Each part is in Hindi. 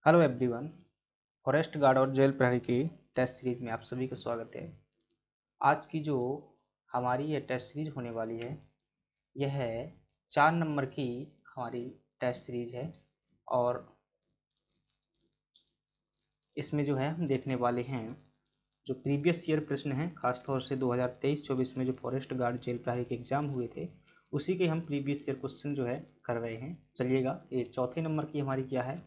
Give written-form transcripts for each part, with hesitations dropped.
Hello everyone. फॉरेस्ट गार्ड और जेल प्रहरी की टेस्ट सीरीज में आप सभी का स्वागत है। आज की जो हमारी ये टेस्ट सीरीज होने वाली है यह है 4 नंबर की हमारी टेस्ट सीरीज है और इसमें जो है हम देखने वाले हैं जो प्रीवियस ईयर प्रश्न हैं, खासतौर से 2023-24 में जो फॉरेस्ट गार्ड जेल प्रहरी के एग्ज़ाम हुए थे उसी के हम प्रीवियस ईयर क्वेश्चन जो है कर रहे हैं। चलिएगा, ये चौथे नंबर की हमारी क्या है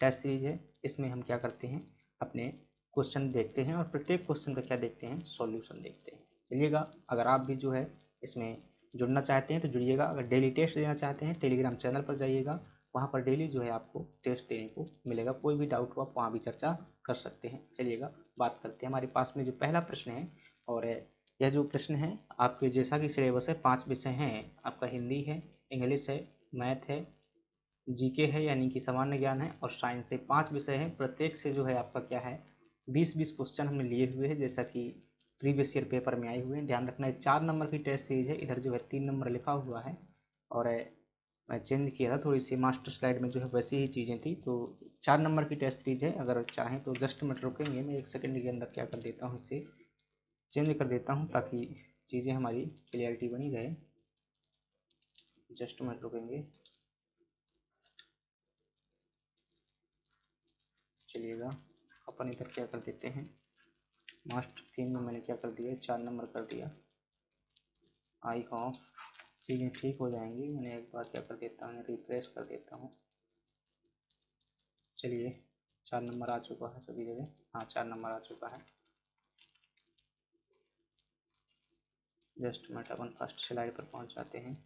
टेस्ट सीरीज है। इसमें हम क्या करते हैं, अपने क्वेश्चन देखते हैं और प्रत्येक क्वेश्चन का क्या देखते हैं, सॉल्यूशन देखते हैं। चलिएगा, अगर आप भी जो है इसमें जुड़ना चाहते हैं तो जुड़िएगा। अगर डेली टेस्ट देना चाहते हैं टेलीग्राम चैनल पर जाइएगा, वहाँ पर डेली जो है आपको टेस्ट देने को मिलेगा। कोई भी डाउट हो आप वहाँ भी चर्चा कर सकते हैं। चलिएगा, बात करते हैं। हमारे पास में जो पहला प्रश्न है और यह जो प्रश्न है आपके जैसा कि सिलेबस है 5 विषय हैं आपका, हिंदी है, इंग्लिश है, मैथ है, जीके है यानी कि सामान्य ज्ञान है और साइंस है। 5 विषय हैं, प्रत्येक से जो है आपका क्या है 20-20 क्वेश्चन हमने लिए हुए हैं जैसा कि प्रीवियस ईयर पेपर में आए हुए हैं। ध्यान रखना है 4 नंबर की टेस्ट सीरीज है, इधर जो है 3 नंबर लिखा हुआ है और मैं चेंज किया था थोड़ी सी, मास्टर स्लाइड में जो है वैसी ही चीज़ें थी। तो 4 नंबर की टेस्ट सीरीज है। अगर चाहें तो जस्ट मिनट रुकेंगे, मैं 1 सेकंड के अंदर क्या कर देता हूँ, इसे चेंज कर देता हूँ ताकि चीज़ें हमारी क्लियरिटी बनी रहे। जस्ट मिनट रुकेंगे। चलिएगा, अपन इधर क्या कर देते हैं, मास्टर थीम में मैंने क्या कर दिया, 4 नंबर कर दिया। आई ऑफ, चीज़ें ठीक हो जाएंगी। मैंने एक बार क्या कर देता हूँ, रिफ्रेश कर देता हूँ। चलिए, 4 नंबर आ चुका है सभी जगह। हाँ, 4 नंबर आ चुका है। जस्ट मिनट, अपन फर्स्ट स्लाइड पर पहुँच जाते हैं।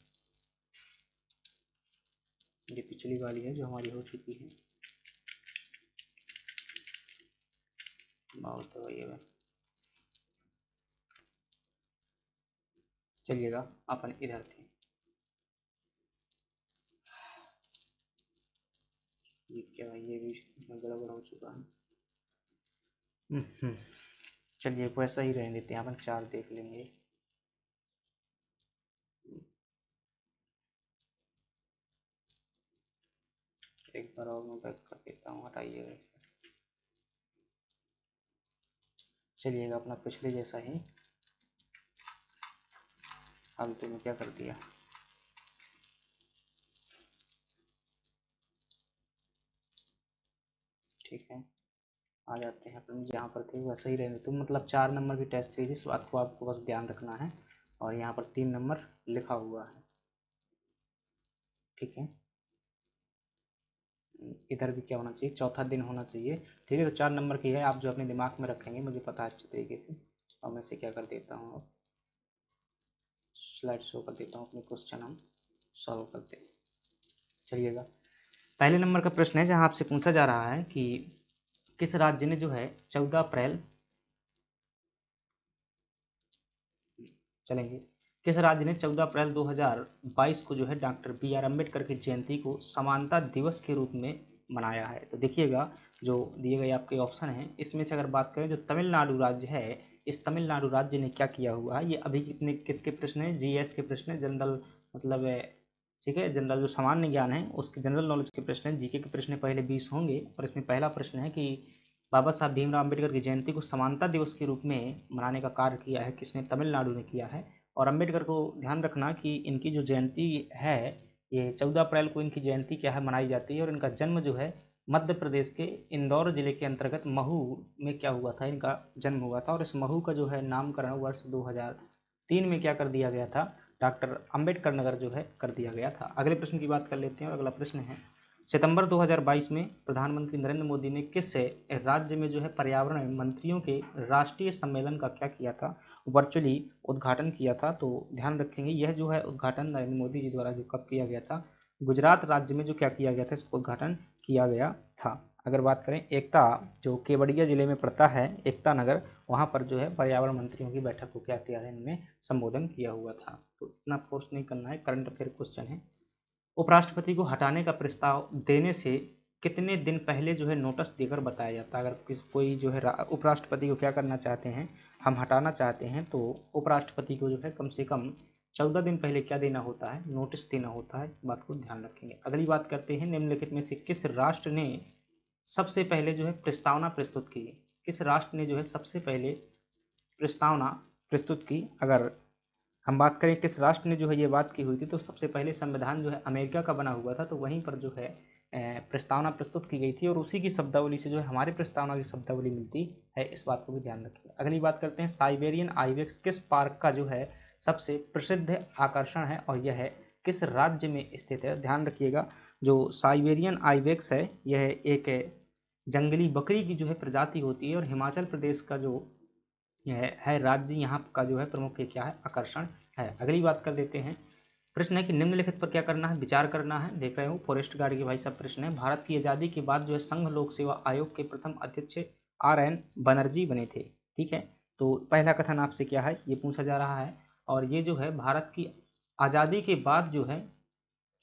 ये पिछली वाली है जो हमारी हो चुकी है। बहुत वही है। चलिएगा, अपन इधर थे। ये क्या है, ये भी गड़बड़ हो चुका है। चलिए, वैसा ही रहने देते हैं, अपन 4 देख लेंगे। एक बार और मैं बैक कर देता हूँ, हटाइएगा। चलिएगा, अपना पिछले जैसा ही फालतू में क्या कर दिया। ठीक है, आ जाते हैं अपन जहाँ पर थे वैसे ही रहने। तो मतलब 4 नंबर की टेस्ट सीरीज, इस बात को आपको बस ध्यान रखना है। और यहाँ पर 3 नंबर लिखा हुआ है। ठीक है, इधर भी क्या होना चाहिए, चौथा दिन होना चाहिए। ठीक है, तो 4 नंबर की है, आप जो अपने दिमाग में रखेंगे मुझे पता है अच्छी तरीके से। और मैं से क्या कर देता हूँ, अब स्लाइड शो कर देता हूँ, अपने क्वेश्चन हम सॉल्व करते हैं। चलिएगा, पहले नंबर का प्रश्न है जहाँ आपसे पूछा जा रहा है कि किस राज्य ने जो है 14 अप्रैल, चलेंगे, किस राज्य ने 14 अप्रैल 2022 को जो है डॉक्टर बी आर अम्बेडकर की जयंती को समानता दिवस के रूप में मनाया है। तो देखिएगा, जो दिए गए आपके ऑप्शन हैं इसमें से अगर बात करें, जो तमिलनाडु राज्य है, इस तमिलनाडु राज्य ने क्या किया हुआ है, ये अभी कितने किसके प्रश्न है, जीएस के प्रश्न है, जनरल मतलब ठीक है, जनरल जो सामान्य ज्ञान है उसके जनरल नॉलेज के प्रश्न है। जीके के प्रश्न पहले 20 होंगे और इसमें पहला प्रश्न है कि बाबा साहब भीमराव अम्बेडकर की जयंती को समानता दिवस के रूप में मनाने का कार्य किया है, किसने, तमिलनाडु ने किया है। और अम्बेडकर को ध्यान रखना कि इनकी जो जयंती है ये 14 अप्रैल को इनकी जयंती क्या है मनाई जाती है। और इनका जन्म जो है मध्य प्रदेश के इंदौर जिले के अंतर्गत महू में क्या हुआ था, इनका जन्म हुआ था। और इस महू का जो है नामकरण वर्ष 2003 में क्या कर दिया गया था, डॉक्टर अम्बेडकर नगर जो है कर दिया गया था। अगले प्रश्न की बात कर लेते हैं और अगला प्रश्न है, सितंबर 2022 में प्रधानमंत्री नरेंद्र मोदी ने किस राज्य में जो है पर्यावरण मंत्रियों के राष्ट्रीय सम्मेलन का क्या किया था, वर्चुअली उद्घाटन किया था। तो ध्यान रखेंगे, यह जो है उद्घाटन नरेंद्र मोदी जी द्वारा जो कब किया गया था, गुजरात राज्य में जो क्या किया गया था, इसका उद्घाटन किया गया था। अगर बात करें एकता, जो केवड़िया जिले में पड़ता है एकता नगर, वहाँ पर जो है पर्यावरण मंत्रियों की बैठक को क्या किया है, इन्होंने संबोधन किया हुआ था। तो इतना फोर्स नहीं करना है, करंट अफेयर क्वेश्चन है। उपराष्ट्रपति को हटाने का प्रस्ताव देने से कितने दिन पहले जो है नोटिस देकर बताया जाता है। अगर कोई जो है उपराष्ट्रपति को क्या करना चाहते हैं, हम हटाना चाहते हैं, तो उपराष्ट्रपति को जो है कम से कम 14 दिन पहले क्या देना होता है, नोटिस देना होता है। इस बात को ध्यान रखेंगे। अगली बात करते हैं, निम्नलिखित में से किस राष्ट्र ने सबसे पहले जो है प्रस्तावना प्रस्तुत की? किस राष्ट्र ने जो है सबसे पहले प्रस्तावना प्रस्तुत की? अगर हम बात करें किस राष्ट्र ने जो है ये बात की हुई थी, तो सबसे पहले संविधान जो है अमेरिका का बना हुआ था, तो वहीं पर जो है प्रस्तावना प्रस्तुत की गई थी और उसी की शब्दावली से जो है हमारे प्रस्तावना की शब्दावली मिलती है। इस बात को भी ध्यान रखिए। अगली बात करते हैं, साइबेरियन आइबेक्स किस पार्क का जो है सबसे प्रसिद्ध आकर्षण है और यह है किस राज्य में स्थित है? ध्यान रखिएगा, जो साइबेरियन आइबेक्स है यह एक जंगली बकरी की जो है प्रजाति होती है और हिमाचल प्रदेश का जो यह है राज्य, यहाँ का जो है प्रमुख क्या है, आकर्षण है। अगली बात कर देते हैं, प्रश्न है कि निम्नलिखित पर क्या करना है, विचार करना है। देख रहे हो फॉरेस्ट गार्ड के भाई सब प्रश्न है। भारत की आज़ादी के बाद जो है संघ लोक सेवा आयोग के प्रथम अध्यक्ष RN बनर्जी बने थे। ठीक है, तो पहला कथन आपसे क्या है, ये पूछा जा रहा है। और ये जो है भारत की आज़ादी के बाद जो है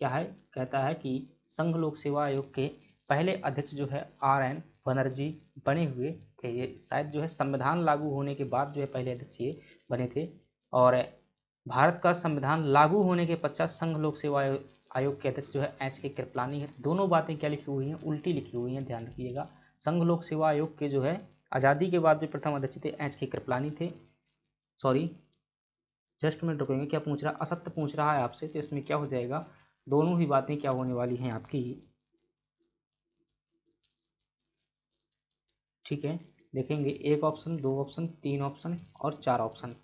क्या है, कहता है कि संघ लोक सेवा आयोग के पहले अध्यक्ष जो है RN बनर्जी बने हुए थे। ये शायद जो है संविधान लागू होने के बाद जो है पहले अध्यक्ष ये बने थे। और भारत का संविधान लागू होने के पश्चात संघ लोक सेवा आयोग के अध्यक्ष जो है HK कृपलानी है। दोनों बातें क्या लिखी हुई हैं, उल्टी लिखी हुई हैं, ध्यान रखिएगा। संघ लोक सेवा आयोग के जो है आज़ादी के बाद जो प्रथम अध्यक्ष थे HK कृपलानी थे। सॉरी, जस्ट मिनट रुकेंगे, क्या पूछ रहा, असत्य पूछ रहा है आपसे, तो इसमें क्या हो जाएगा, दोनों ही बातें क्या होने वाली हैं आपकी। ठीक है, देखेंगे एक ऑप्शन, दो ऑप्शन, तीन ऑप्शन और चार ऑप्शन।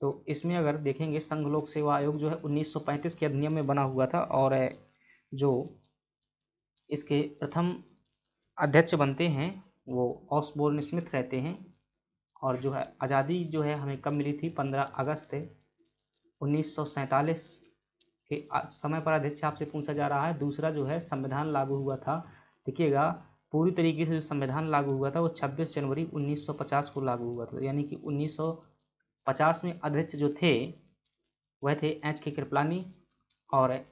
तो इसमें अगर देखेंगे संघ लोक सेवा आयोग जो है 1935 के अधिनियम में बना हुआ था और जो इसके प्रथम अध्यक्ष बनते हैं वो ऑसबोर्न स्मिथ रहते हैं। और जो है आज़ादी जो है हमें कब मिली थी, 15 अगस्त 1947 के समय पर अध्यक्ष आपसे पूछा जा रहा है। दूसरा जो है संविधान लागू हुआ था, देखिएगा पूरी तरीके से जो संविधान लागू हुआ था वो 26 जनवरी 1950 को लागू हुआ था, यानी कि 1950 में अध्यक्ष जो थे वह थे HK कृपलानी और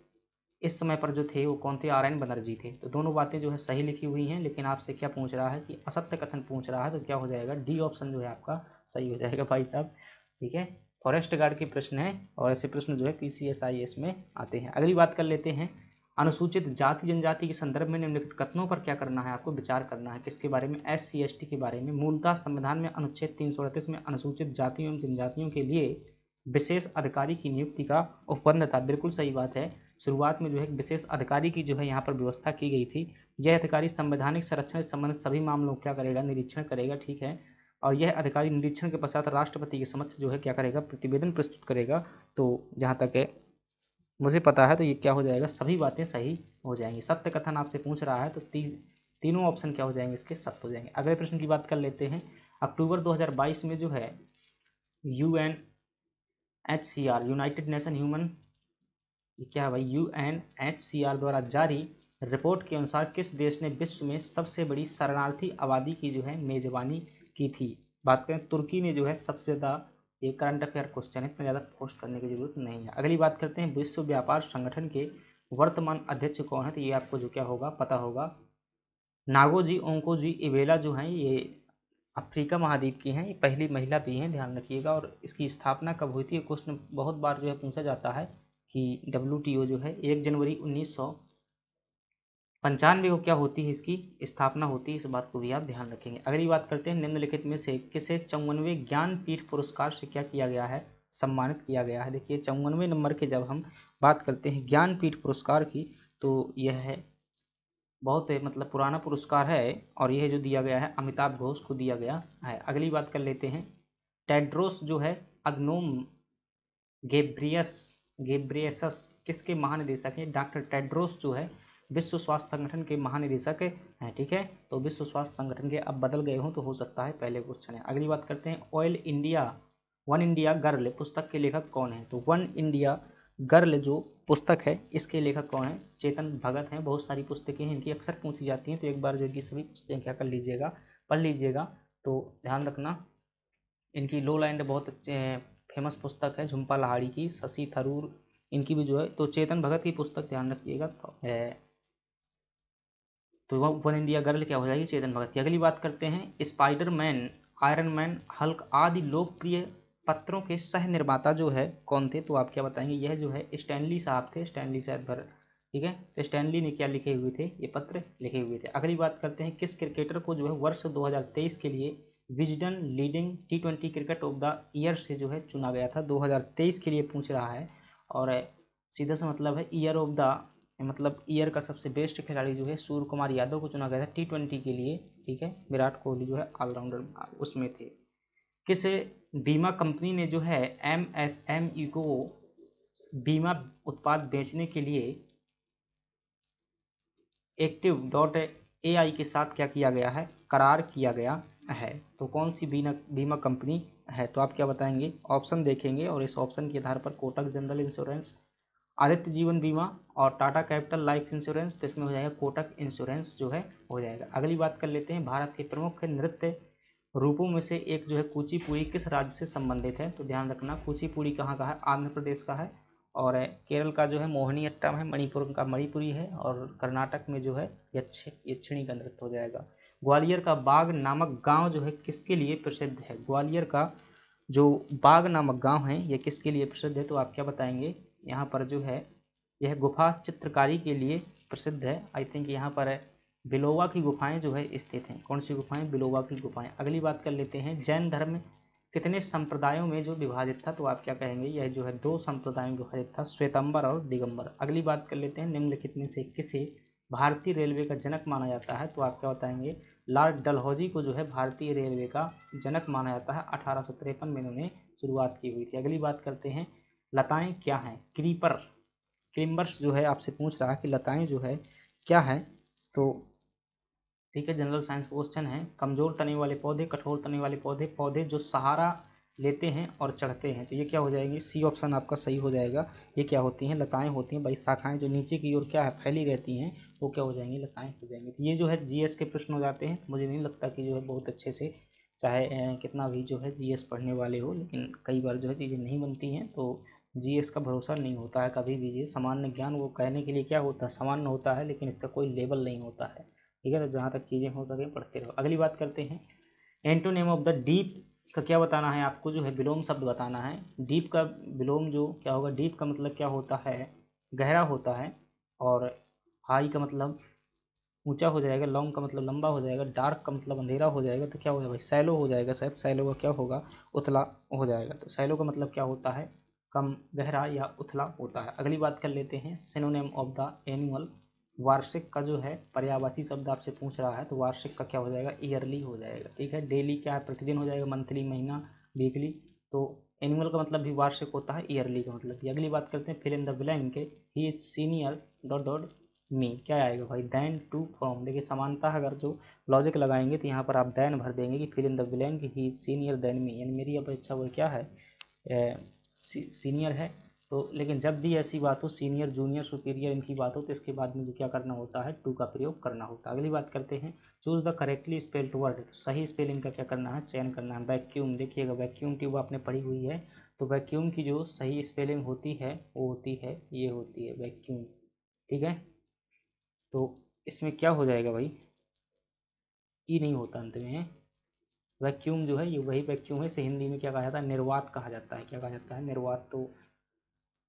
इस समय पर जो थे वो कौन थे, RN बनर्जी थे। तो दोनों बातें जो है सही लिखी हुई हैं, लेकिन आपसे क्या पूछ रहा है कि असत्य कथन पूछ रहा है, तो क्या हो जाएगा, डी ऑप्शन जो है आपका सही हो जाएगा भाई साहब। ठीक है, फॉरेस्ट गार्ड के प्रश्न है और ऐसे प्रश्न जो है PCSIS में आते हैं। अगली बात कर लेते हैं, अनुसूचित जाति जनजाति के संदर्भ में निम्नलिखित कथनों पर क्या करना है, आपको विचार करना है। किसके बारे में, SC ST के बारे में। मूलतः संविधान में अनुच्छेद 338 में अनुसूचित जातियों एवं जनजातियों के लिए विशेष अधिकारी की नियुक्ति का उपबंध था। बिल्कुल सही बात है, शुरुआत में जो है विशेष अधिकारी की जो है यहाँ पर व्यवस्था की गई थी। यह अधिकारी संवैधानिक संरक्षण से संबंधित सभी मामलों क्या करेगा, निरीक्षण करेगा। ठीक है, और यह अधिकारी निरीक्षण के पश्चात राष्ट्रपति के समक्ष जो है क्या करेगा, प्रतिवेदन प्रस्तुत करेगा। तो जहाँ तक है मुझे पता है तो ये क्या हो जाएगा, सभी बातें सही हो जाएंगी। सत्य कथन आपसे पूछ रहा है तो तीनों ऑप्शन क्या हो जाएंगे, इसके सत्य हो जाएंगे। अगले प्रश्न की बात कर लेते हैं, अक्टूबर 2022 में जो है UNHCR यूनाइटेड नेशन ह्यूमन, क्या है भाई, UNHCR द्वारा जारी रिपोर्ट के अनुसार किस देश ने विश्व में सबसे बड़ी शरणार्थी आबादी की जो है मेजबानी की थी? बात करें तुर्की ने जो है सबसे ज़्यादा, ये करंट अफेयर क्वेश्चन है, इतना ज़्यादा पोस्ट करने की जरूरत नहीं है। अगली बात करते हैं, विश्व व्यापार संगठन के वर्तमान अध्यक्ष कौन है, तो ये आपको जो क्या होगा पता होगा, नागोजी ओंकोजी इवेला जो हैं ये अफ्रीका महाद्वीप की हैं, ये पहली महिला भी हैं, ध्यान रखिएगा। और इसकी स्थापना कब हुई थी, क्वेश्चन बहुत बार जो है पूछा जाता है कि WTO जो है 1 जनवरी 1995 को क्या होती है, इसकी स्थापना होती है। इस बात को भी आप ध्यान रखेंगे। अगली बात करते हैं, निम्नलिखित में से किसे 54वें ज्ञानपीठ पुरस्कार से क्या किया गया है, सम्मानित किया गया है। देखिए 54वें नंबर के जब हम बात करते हैं ज्ञानपीठ पुरस्कार की, तो यह है बहुत मतलब पुराना पुरस्कार है और यह जो दिया गया है अमिताभ घोष को दिया गया है। अगली बात कर लेते हैं, टेड्रोस जो है अग्नोम गेब्रियसस किसके महानिदेशक हैं? डॉक्टर टेड्रोस जो है विश्व स्वास्थ्य संगठन के महानिदेशक हैं। ठीक है, तो विश्व स्वास्थ्य संगठन के अब बदल गए हों तो हो सकता है पहले क्वेश्चन है। अगली बात करते हैं, वन इंडिया गर्ल पुस्तक के लेखक कौन है? तो वन इंडिया गर्ल जो पुस्तक है इसके लेखक कौन है? चेतन भगत हैं। बहुत सारी पुस्तकें हैं इनकी, अक्सर पूछी जाती हैं, तो एक बार जो इनकी सभी पुस्तकें क्या कर लीजिएगा, पढ़ लीजिएगा। तो ध्यान रखना, इनकी लो लैंड बहुत अच्छे फेमस पुस्तक है, झुम्पा लाहिड़ी की, शशि थरूर इनकी भी जो है, तो चेतन भगत की पुस्तक ध्यान रखिएगा। तो वन इंडिया गर्ल क्या हो जाएगी, चेतन भगत की। अगली बात करते हैं, स्पाइडरमैन, आयरन मैन, हल्क आदि लोकप्रिय पत्रों के सह निर्माता जो है कौन थे? तो आप क्या बताएंगे, यह जो है स्टैनली साहब थे। स्टैनली साहब ठीक है। तो स्टैनली ने क्या लिखे हुए थे, ये पत्र लिखे हुए थे। अगली बात करते हैं, किस क्रिकेटर को जो है वर्ष 2023 के लिए Wisden leading T20 cricket of the year से जो है चुना गया था। 2023 के लिए पूछ रहा है और सीधा सा मतलब है ईयर ऑफ द, मतलब ईयर का सबसे बेस्ट खिलाड़ी जो है सूर्य कुमार यादव को चुना गया था T20 के लिए। ठीक है, विराट कोहली जो है ऑलराउंडर उसमें थे। किस बीमा कंपनी ने जो है MSME को बीमा उत्पाद बेचने के लिए एक्टिव.AI के साथ क्या किया गया है, करार किया गया है। तो कौन सी बीमा कंपनी है, तो आप क्या बताएंगे, ऑप्शन देखेंगे और इस ऑप्शन के आधार पर कोटक जनरल इंश्योरेंस, आदित्य जीवन बीमा और टाटा कैपिटल लाइफ इंश्योरेंस, तो इसमें हो जाएगा कोटक इंश्योरेंस जो है हो जाएगा। अगली बात कर लेते हैं, भारत के प्रमुख नृत्य रूपों में से एक जो है कुचिपुड़ी किस राज्य से संबंधित है, तो ध्यान रखना कुचिपुड़ी कहाँ का है, आंध्र प्रदेश का है। और केरल का जो है मोहिनी अट्टम है, मणिपुर का मणिपुरी है और कर्नाटक में जो है यक्षिणी का नृत्य हो जाएगा। ग्वालियर का बाग नामक गांव जो है किसके लिए प्रसिद्ध है, ग्वालियर का जो बाग नामक गांव है ये किसके लिए प्रसिद्ध है, तो आप क्या बताएंगे, यहाँ पर जो है यह गुफा चित्रकारी के लिए प्रसिद्ध है। आई थिंक यहाँ पर बिलोवा की गुफाएं जो है स्थित हैं। कौन सी गुफाएं, बिलोवा की गुफाएं। अगली बात कर लेते हैं, जैन धर्म कितने संप्रदायों में जो विभाजित था, तो आप क्या कहेंगे, यह जो है 2 संप्रदायों में विभाजित था, श्वेतंबर और दिगंबर। अगली बात कर लेते हैं, निम्नलिखित में से किसे भारतीय रेलवे का जनक माना जाता है, तो आप क्या बताएंगे, लॉर्ड डलहौजी को जो है भारतीय रेलवे का जनक माना जाता है। 1853 में इन्होंने शुरुआत की हुई थी। अगली बात करते हैं, लताएं क्या हैं, क्रीपर्स जो है आपसे पूछ रहा है कि लताएं जो है क्या है, तो ठीक है, जनरल साइंस क्वेश्चन है। कमजोर तने वाले पौधे, कठोर तने वाले पौधे, पौधे जो सहारा लेते हैं और चढ़ते हैं, तो ये क्या हो जाएगी, सी ऑप्शन आपका सही हो जाएगा। ये क्या होती हैं, लताएं होती हैं भाई, शाखाएं जो नीचे की ओर क्या है फैली रहती हैं वो क्या हो जाएंगी, लताएं हो जाएंगी। तो ये जो है जीएस के प्रश्न हो जाते हैं। मुझे नहीं लगता कि जो है बहुत अच्छे से, चाहे कितना भी जो है जीएस पढ़ने वाले हो, लेकिन कई बार जो है चीज़ें नहीं बनती हैं, तो जीएस का भरोसा नहीं होता है कभी भी। ये सामान्य ज्ञान वो कहने के लिए क्या होता है, सामान्य होता है, लेकिन इसका कोई लेवल नहीं होता है। ठीक है, तो जहाँ तक चीज़ें हो सके पढ़ते रहो। अगली बात करते हैं, एंटोनिम ऑफ द डीप का क्या बताना है आपको, जो है विलोम शब्द बताना है। डीप का विलोम जो क्या होगा, डीप का मतलब क्या होता है, गहरा होता है। और हाई का मतलब ऊंचा हो जाएगा, लॉन्ग का मतलब लंबा हो जाएगा, डार्क का मतलब अंधेरा हो जाएगा, तो क्या हो जाएगा भाई, सैलो हो जाएगा। शायद सैलो का क्या होगा, उथला हो जाएगा। तो सैलो का मतलब क्या होता है, कम गहरा या उथला होता है। अगली बात कर लेते हैं, सिनोनिम ऑफ द एनुअल, वार्षिक का जो है पर्यायवाची शब्द आपसे पूछ रहा है, तो वार्षिक का क्या हो जाएगा, ईयरली हो जाएगा। ठीक है, डेली क्या है, प्रतिदिन हो जाएगा, मंथली महीना, वीकली। तो एनुअल का मतलब भी वार्षिक होता है, ईयरली का मतलब। अगली बात करते हैं, fill in the blank, he is senior dot dot me, क्या आएगा भाई, दैन टू फ्रॉम। देखिए समानता अगर जो लॉजिक लगाएंगे तो यहाँ पर आप दैन भर देंगे कि fill in the blank he senior then me, यानी मेरी अपेक्षा वो क्या है, सीनियर है। तो लेकिन जब भी ऐसी बात हो, सीनियर जूनियर सुपीरियर इनकी बात हो, तो इसके बाद में जो क्या करना होता है, टू का प्रयोग करना होता है। अगली बात करते हैं, choose the correctly spelled word, सही स्पेलिंग का क्या करना है, चयन करना है। वैक्यूम, देखिएगा वैक्यूम ट्यूब आपने पढ़ी हुई है, तो वैक्यूम की जो सही स्पेलिंग होती है वो होती है, ये होती है वैक्यूम। ठीक है, तो इसमें क्या हो जाएगा भाई, ई नहीं होता अंत में। वैक्यूम जो है ये वही वैक्यूम है, इसे हिंदी में क्या कहा जाता है, निर्वात कहा जाता है। क्या कहा जाता है, निर्वात। तो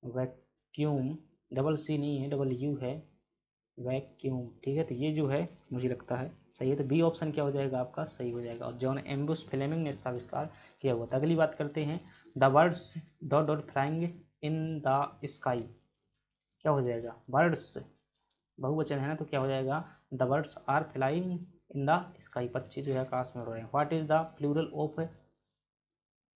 वैक्यूम, डबल सी नहीं है, डबल यू है, वैक्यूम। ठीक है, तो ये जो है मुझे लगता है सही है, तो बी ऑप्शन क्या हो जाएगा आपका, सही हो जाएगा। और जॉन एम्ब्रोस फ्लेमिंग ने इसका आविष्कार किया हुआ था। अगली बात करते हैं, the birds dot dot flying in the sky, क्या हो जाएगा, बर्ड्स बहुवचन है ना, तो क्या हो जाएगा, the birds are flying in the sky, पक्षी जो है आकाश में उड़ रहे हैं। What is the plural of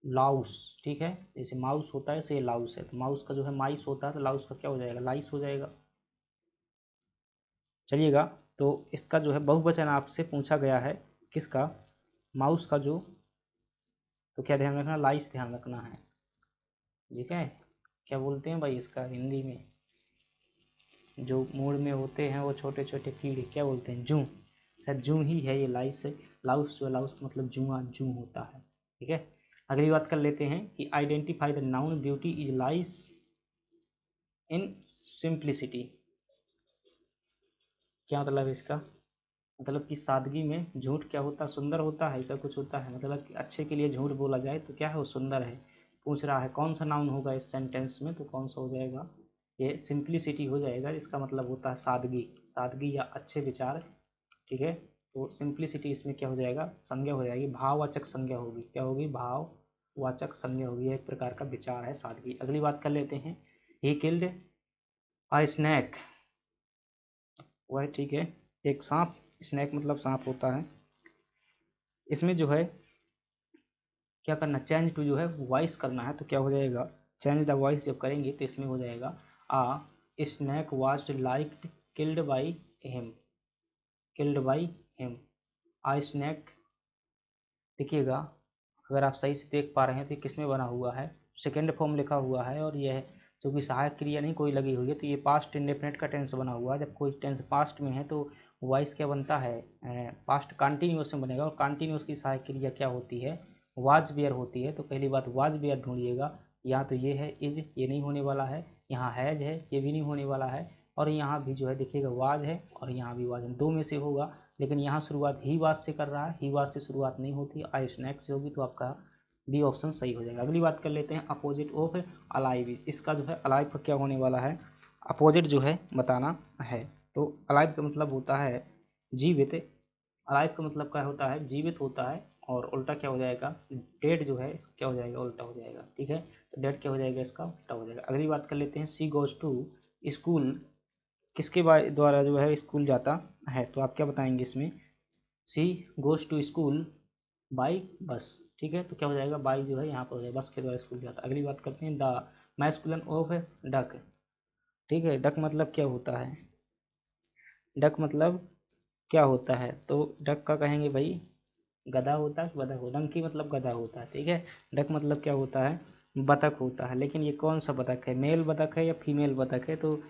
louse, ठीक है, जैसे माउस होता है से लाउस है, तो माउस का जो है माइस होता है, तो लाउस का क्या हो जाएगा, लाइस हो जाएगा। चलिएगा, तो इसका जो है बहुवचन आपसे पूछा गया है, किसका, माउस का जो, तो क्या ध्यान रखना, लाइस ध्यान रखना है। ठीक है, क्या बोलते हैं भाई इसका हिंदी में, जो मूड में होते हैं वो छोटे छोटे कीड़े, क्या बोलते हैं, जू, शायद जू ही है ये लाइस। लाउस जो, लाउस का मतलब जुआ, जू होता है। ठीक है, अगली बात कर लेते हैं कि identify the noun beauty is lies in simplicity, क्या मतलब है इसका, मतलब कि सादगी में झूठ क्या होता है, सुंदर होता है, ऐसा कुछ होता है, मतलब कि अच्छे के लिए झूठ बोला जाए तो क्या है वो सुंदर है। पूछ रहा है कौन सा नाउन होगा इस सेंटेंस में, तो कौन सा हो जाएगा, ये सिंप्लिसिटी हो जाएगा, इसका मतलब होता है सादगी, सादगी या अच्छे विचार, ठीक है। तो सिंप्लिसिटी इसमें क्या हो जाएगा, संज्ञा हो जाएगी, भाववाचक संज्ञा होगी, क्या होगी, भाववाचक संज्ञा होगी, एक प्रकार का विचार है सादगी। अगली बात कर लेते हैं, ही किल्ड अ स्नैक, वह ठीक है एक सांप, स्नैक मतलब सांप होता है। इसमें जो है क्या करना, चेंज टू जो है वॉइस करना है, तो क्या हो जाएगा, चेंज द वॉइस जब करेंगे तो इसमें हो जाएगा a snake was like killed by him, killed by him, a snake. देखिएगा अगर आप सही से देख पा रहे हैं तो ये किस में बना हुआ है, सेकेंड फॉर्म लिखा हुआ है, और यह क्योंकि सहायक क्रिया नहीं कोई लगी हुई है, तो ये पास्ट इंडेफिनिट का टेंस बना हुआ है। जब कोई टेंस पास्ट में है तो वॉइस क्या बनता है, पास्ट कंटिन्यूस में बनेगा, और कंटिन्यूस की सहायक क्रिया क्या होती है, वाज बियर होती है। तो पहली बात वाज बियर ढूंढिएगा, यहाँ तो ये है इज, ये नहीं होने वाला है, यहाँ हैज है, ये भी नहीं होने वाला है, और यहाँ भी जो है देखिएगा वाज है, और यहाँ भी वाज है, दो में से होगा। लेकिन यहाँ शुरुआत ही वाज से कर रहा है, ही वाज से शुरुआत नहीं होती, आई स्नैक से होगी, तो आपका बी ऑप्शन सही हो जाएगा। अगली बात कर लेते हैं, अपोजिट ऑफ अलाइव, इसका जो है अलाइव का क्या होने वाला है, अपोजिट जो है बताना है। तो अलाइव का मतलब होता है जीवित, अलाइव का मतलब क्या होता है, जीवित होता है, और उल्टा क्या हो जाएगा, डेड जो है क्या हो जाएगा, उल्टा हो जाएगा, ठीक है। तो डेड क्या हो जाएगा, इसका उल्टा हो जाएगा। अगली बात कर लेते हैं, सी गोज टू स्कूल, किसके द्वारा जो है स्कूल जाता है, तो आप क्या बताएंगे इसमें, she goes to school by bus, ठीक है। तो क्या हो जाएगा, बाई जो है यहाँ पर हो जाएगा, बस के द्वारा स्कूल जाता है। अगली बात करते हैं, द मैस्कुलिन ऑफ डक, ठीक है। डक मतलब क्या होता है, डक मतलब क्या होता है, तो डक का कहेंगे भाई गधा होता है, गधा हो, डंकी मतलब गधा होता है, ठीक है। डक मतलब क्या होता है, बतख होता है। लेकिन ये कौन सा बतख है, मेल बतख है या फीमेल बतख है, तो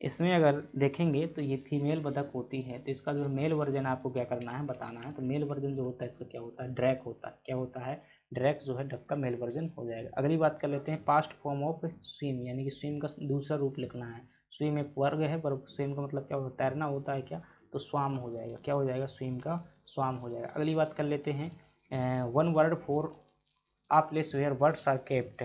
इसमें अगर देखेंगे तो ये फीमेल बतख होती है। तो इसका जो है मेल वर्जन आपको क्या करना है, बताना है। तो मेल वर्जन जो होता है इसका क्या होता है, ड्रैक होता है, क्या होता है, ड्रैक जो है डक का मेल वर्जन हो जाएगा। अगली बात कर लेते हैं, पास्ट फॉर्म ऑफ स्विम, यानी कि स्विम का दूसरा रूप लिखना है। स्विम एक वर्ग है, पर स्विम का मतलब क्या होता है, तैरना होता है क्या, तो स्वाम हो जाएगा, क्या हो जाएगा, स्विम का स्वाम हो जाएगा। अगली बात कर लेते हैं, one word for a place where birds are kept,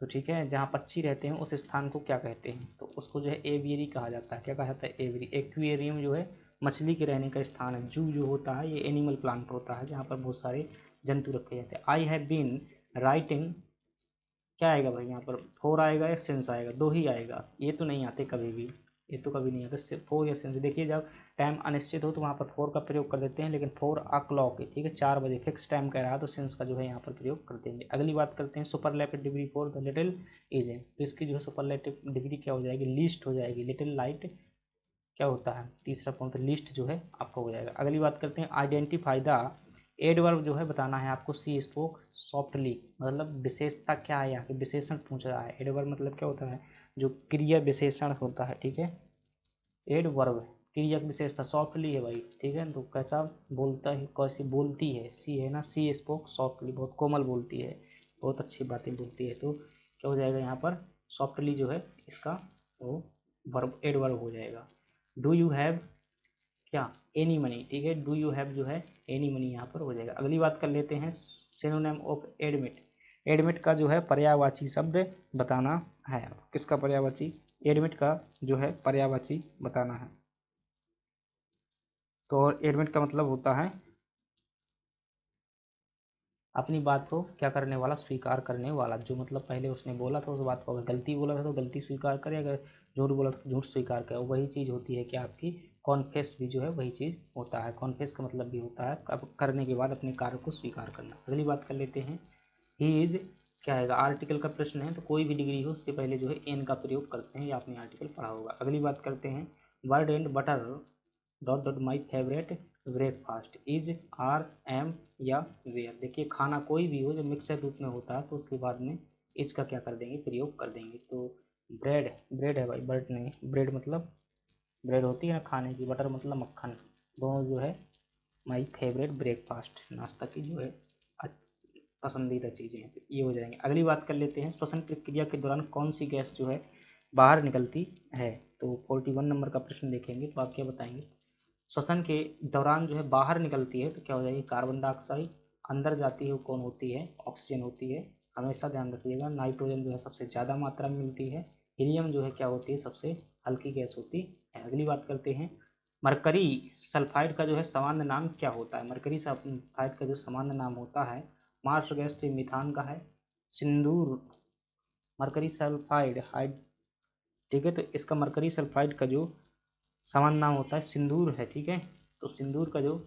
तो ठीक है, जहाँ पक्षी रहते हैं उस स्थान को क्या कहते हैं, तो उसको जो है एवियरी कहा जाता है, क्या कहा जाता है, एवियरी। एक्वेरियम जो है मछली के रहने का स्थान है, जू जो होता है ये एनिमल प्लांट होता है, जहाँ पर बहुत सारे जंतु रखे जाते हैं। आई हैव बीन राइटिंग, क्या आएगा भाई यहाँ पर, फोर आएगा या सिंस आएगा, दो ही आएगा, ये तो नहीं आते कभी भी, ये तो कभी नहीं आते, सिर्फ फोर या सिंस। देखिए जब टाइम अनिश्चित हो तो वहाँ पर फोर का प्रयोग कर देते हैं, लेकिन 4 o'clock, ठीक है, 4 बजे फिक्स टाइम कह रहा है, तो सिंस का जो है यहाँ पर प्रयोग कर देंगे। अगली बात करते हैं, superlative degree for the little is, तो इसकी जो है सुपरलेटिव डिग्री क्या हो जाएगी, लीस्ट हो जाएगी, लिटिल लाइट क्या होता है, तीसरा पॉइंट लिस्ट जो है आपका हो जाएगा। अगली बात करते हैं, आइडेंटिफाई द एडवर्ब जो है बताना है आपको, सी स्पोक सॉफ्टली, मतलब विशेषता क्या है, यहाँ पे विशेषण पूछ रहा है। एडवर्ब मतलब क्या होता है, जो क्रिया विशेषण होता है, ठीक है। एडवर्ब क्रिया की विशेषता, सॉफ्टली है भाई, ठीक है, तो कैसा बोलता है, कैसी बोलती है, सी है ना, सी स्पोक सॉफ्टली, बहुत कोमल बोलती है, बहुत अच्छी बातें बोलती है, तो क्या हो जाएगा यहाँ पर, सॉफ्टली जो है इसका वो वर्ब एडवर्ब हो जाएगा। डू यू हैव क्या, एनी मनी, ठीक है, डू यू हैव जो है एनी मनी यहाँ पर हो जाएगा। अगली बात कर लेते हैं, सिनोनिम ऑफ एडमिट, एडमिट का जो है पर्यायवाची शब्द बताना है, किसका पर्यायवाची, एडमिट का जो है पर्यायवाची बताना है। तो एडमिट का मतलब होता है अपनी बात को क्या करने वाला, स्वीकार करने वाला, जो मतलब पहले उसने बोला था उस बात को, अगर गलती बोला था तो गलती स्वीकार करे, अगर झूठ बोला था तो झूठ स्वीकार करे, वही चीज़ होती है कि आपकी कॉन्फेस भी जो है वही चीज़ होता है। कॉन्फेस का मतलब भी होता है अब करने के बाद अपने कार्य को स्वीकार करना। अगली बात कर लेते हैं, ही इज क्या आएगा, आर्टिकल का प्रश्न है, तो कोई भी डिग्री हो उसके पहले जो है एन का प्रयोग करते हैं, या आपने आर्टिकल पढ़ा होगा। अगली बात करते हैं, word and butter dot dot my favourite breakfast is R M या वेयर। देखिए खाना कोई भी हो जो मिक्सर रूप में होता है तो उसके बाद में इज का क्या कर देंगे, प्रयोग कर देंगे। तो ब्रेड, ब्रेड है भाई, बर्ड नहीं, ब्रेड मतलब ब्रेड होती है ना खाने की, बटर मतलब मक्खन, दोनों जो है माई फेवरेट ब्रेकफास्ट, नाश्ता की जो है पसंदीदा चीज़ें हैं, तो ये हो जाएंगे। अगली बात कर लेते हैं, श्वसन प्रक्रिया के दौरान कौन सी गैस जो है बाहर निकलती है, तो 41 नंबर का प्रश्न देखेंगे तो आप क्या बताएंगे, श्वसन के दौरान जो है बाहर निकलती है तो क्या हो जाएगी, कार्बन डाइऑक्साइड, अंदर जाती है वो कौन होती है, ऑक्सीजन होती है। हमेशा ध्यान रखिएगा, नाइट्रोजन जो है सबसे ज़्यादा मात्रा में मिलती है, हीलियम जो है क्या होती है, सबसे हल्की गैस होती है। अगली बात करते हैं, मरकरी सल्फाइड का जो है सामान्य नाम क्या होता है। मरकरी सल्फाइड का जो सामान्य नाम होता है, मार्स गैस तो मीथान का है, सिंदूर मरकरी सल्फाइड हाइड, ठीक है। तो इसका मरकरी सल्फाइड का जो सामान्य नाम होता है सिंदूर है, ठीक है। तो सिंदूर का जो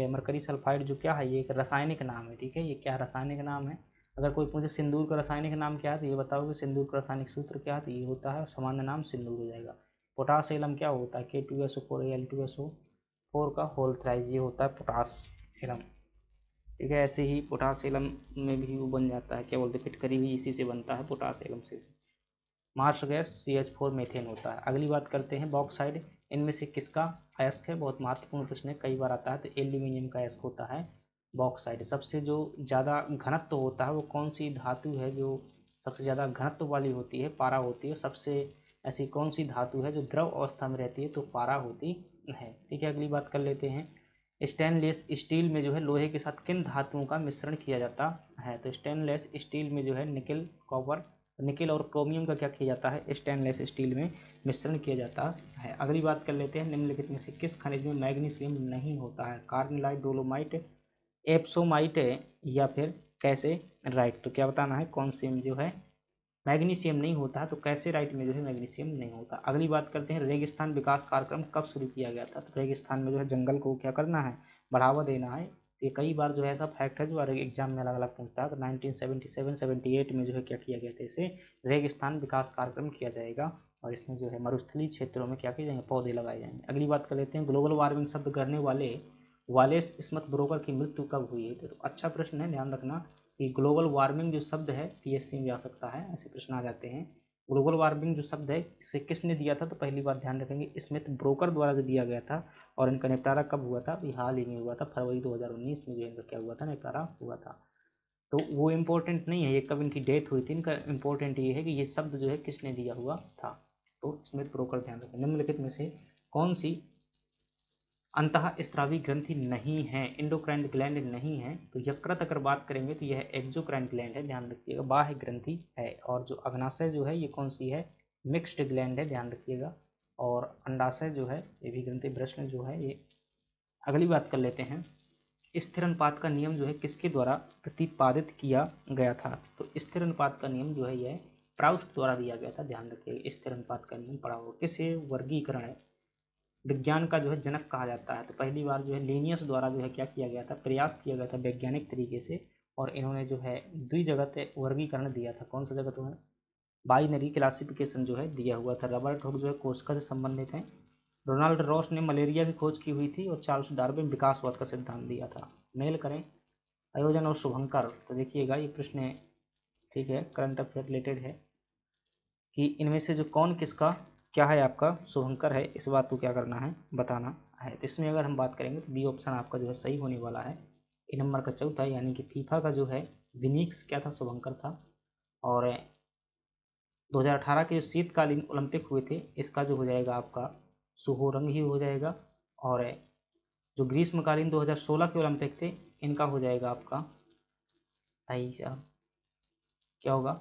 मरकरी सल्फाइड जो क्या है, ये एक रासायनिक नाम है, ठीक है। ये क्या रासायनिक नाम है। अगर कोई पूछे सिंदूर का रासायनिक नाम क्या है, तो ये बताओ कि सिंदूर का रासायनिक सूत्र क्या है, तो ये होता है सामान्य नाम सिंदूर हो जाएगा। पोटास एलम क्या होता है, K2SO4Al2SO4 का होल थ्राइज, ये होता है पोटास एलम, ठीक है। ऐसे ही पोटास एलम में भी वो बन जाता है, क्या बोलते हैं, फिटकरी भी इसी से बनता है, पोटास एलम से। मार्स गैस CH4 मीथेन होता है। अगली बात करते हैं बॉक्साइड, इनमें से किसका अयस्क है, बहुत महत्वपूर्ण प्रश्न है, कई बार आता है। तो एल्यूमिनियम का अयस्क होता है बॉक्साइड। सबसे जो ज़्यादा घनत्व होता है वो कौन सी धातु है जो सबसे ज़्यादा घनत्व वाली होती है, पारा होती है। सबसे ऐसी कौन सी धातु है जो द्रव अवस्था में रहती है, तो पारा होती है, ठीक है। अगली बात कर लेते हैं, स्टेनलेस स्टील में जो है लोहे के साथ किन धातुओं का मिश्रण किया जाता है। तो स्टेनलेस स्टील में जो है निकल कॉपर, निकल और क्रोमियम का क्या किया जाता है, स्टेनलेस स्टील में मिश्रण किया जाता है। अगली बात कर लेते हैं, निम्नलिखित में से किस खनिज में मैग्नीशियम नहीं होता है। कार्बोनाइट, डोलोमाइट, एप्सोमाइट या फिर कैसे राइट। तो क्या बताना है, कौन से में जो है मैग्नीशियम नहीं होता है, तो कैसे राइट में जो है मैग्नीशियम नहीं होता। अगली बात करते हैं, रेगिस्तान विकास कार्यक्रम कब शुरू किया गया था। तो रेगिस्तान में जो है जंगल को क्या करना है, बढ़ावा देना है। ये कई बार जो है ऐसा फैक्ट है जो एग्जाम में अलग अलग पूछता है। तो 1977-78 में जो है क्या किया गया था, इसे रेगिस्तान विकास कार्यक्रम किया जाएगा। और इसमें जो है मरुस्थलीय क्षेत्रों में क्या किए जाएंगे, पौधे लगाए जाएंगे। अगली बात कर लेते हैं, ग्लोबल वार्मिंग शब्द करने वाले वालेस स्मिथ ब्रोकर की मृत्यु कब हुई है। तो अच्छा प्रश्न है, ध्यान रखना कि ग्लोबल वार्मिंग जो शब्द है PSC में आ सकता है, ऐसे प्रश्न आ जाते हैं। ग्लोबल वार्मिंग जो शब्द है इसे किसने दिया था, तो पहली बात ध्यान रखेंगे, स्मिथ ब्रोकर द्वारा जो दिया गया था। और इनका निपटारा कब हुआ था, अभी हाल ही में हुआ था, फरवरी 2019 में जो इनका क्या हुआ था, निपटारा हुआ था। तो वो इम्पोर्टेंट नहीं है ये कब इनकी डेथ हुई थी, इनका इम्पोर्टेंट ये है कि ये शब्द जो है किसने दिया हुआ था। तो स्मिथ ब्रोकर, ध्यान रखें। निम्नलिखित में से कौन सी अंतःस्रावी ग्रंथि नहीं है, इंडोक्राइन ग्लैंड नहीं है। तो यकृत अगर बात करेंगे तो यह एक्सोक्राइन ग्लैंड है, ध्यान रखिएगा, बाह्य ग्रंथि है। और जो अग्नाशय जो है ये कौन सी है, मिक्स्ड ग्लैंड है, ध्यान रखिएगा। और अंडाशय जो है ये भी ग्रंथि ब्रश्न जो है ये। अगली बात कर लेते हैं, स्थिर अनुपात का नियम जो है किसके द्वारा प्रतिपादित किया गया था। तो स्थिर अनुपात का नियम जो है यह प्राउस्ट द्वारा दिया गया था, ध्यान रखिएगा। स्थिर अनुपात का नियम पढ़ा होगा, किसे वर्गीकरण है, विज्ञान का जो है जनक कहा जाता है। तो पहली बार जो है लीनियस द्वारा जो है क्या किया गया था, प्रयास किया गया था वैज्ञानिक तरीके से। और इन्होंने जो है द्विजगत वर्गीकरण दिया था, कौन सा जगत है, बाइनरी क्लासिफिकेशन जो है दिया हुआ था। रॉबर्ट हुक जो है कोशिका से संबंधित हैं। रोनाल्ड रॉस ने मलेरिया की खोज की हुई थी। और चार्ल्स डार्विन विकासवाद का सिद्धांत दिया था। मेल करें, आयोजन और शुभंकर। तो देखिएगा ये प्रश्न है, ठीक है, करंट अफेयर रिलेटेड है कि इनमें से जो कौन किसका क्या है, आपका शुभंकर है, इस बात को क्या करना है, बताना है। तो इसमें अगर हम बात करेंगे तो बी ऑप्शन आपका जो है सही होने वाला है। ए नंबर का चौथा, यानी कि फीफा का जो है विनिक्स क्या था, शुभंकर था। और 2018 के जो शीतकालीन ओलंपिक हुए थे इसका जो हो जाएगा आपका सुहोरंग ही हो जाएगा। और जो ग्रीष्मकालीन 2016 के ओलंपिक थे इनका हो जाएगा आपका सही साहब, क्या होगा,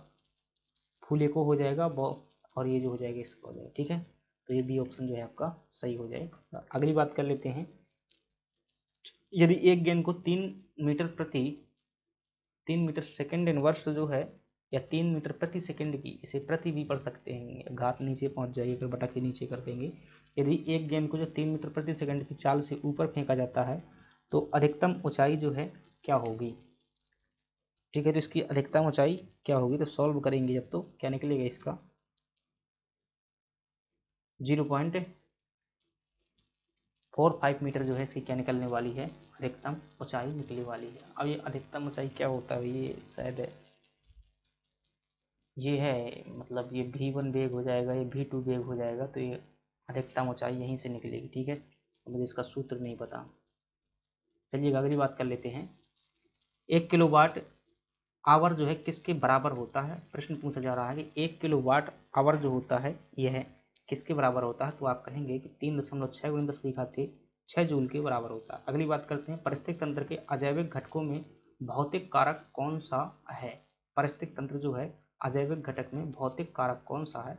फूलेको हो जाएगा। और ये जो हो जाएगा इसका हो जाएगा, ठीक है। तो ये बी ऑप्शन जो है आपका सही हो जाएगा। अगली बात कर लेते हैं, यदि एक गेंद को 3 मीटर सेकेंड इनवर्स जो है, या 3 मीटर प्रति सेकेंड की, इसे प्रति भी पढ़ सकते हैं, घात नीचे पहुंच जाएगी अगर बटा के नीचे कर देंगे। यदि एक गेंद को जो 3 मीटर प्रति सेकेंड की चाल से ऊपर फेंका जाता है तो अधिकतम ऊंचाई जो है क्या होगी, ठीक है। तो इसकी अधिकतम ऊंचाई क्या होगी, तो सॉल्व करेंगे जब तो क्या निकलेगा इसका 0.45 मीटर जो है इसकी क्या निकलने वाली है, अधिकतम ऊंचाई निकलने वाली है। अब ये अधिकतम ऊंचाई क्या होता है, ये शायद ये है, मतलब ये V1 वेग हो जाएगा, ये V2 वेग हो जाएगा। तो ये अधिकतम ऊंचाई यहीं से निकलेगी, ठीक है। तो मुझे इसका सूत्र नहीं पता। चलिएगा अगली बात कर लेते हैं, 1 किलोवाट आवर जो है किसके बराबर होता है। प्रश्न पूछा जा रहा है कि 1 किलोवाट आवर जो होता है यह किसके बराबर होता है। तो आप कहेंगे कि 3.6 × 10⁶ जूल के बराबर होता है। अगली बात करते हैं, पारिस्थितिक तंत्र के अजैविक घटकों में भौतिक कारक कौन सा है। पारिस्थितिक तंत्र जो है अजैविक घटक में भौतिक कारक कौन सा है।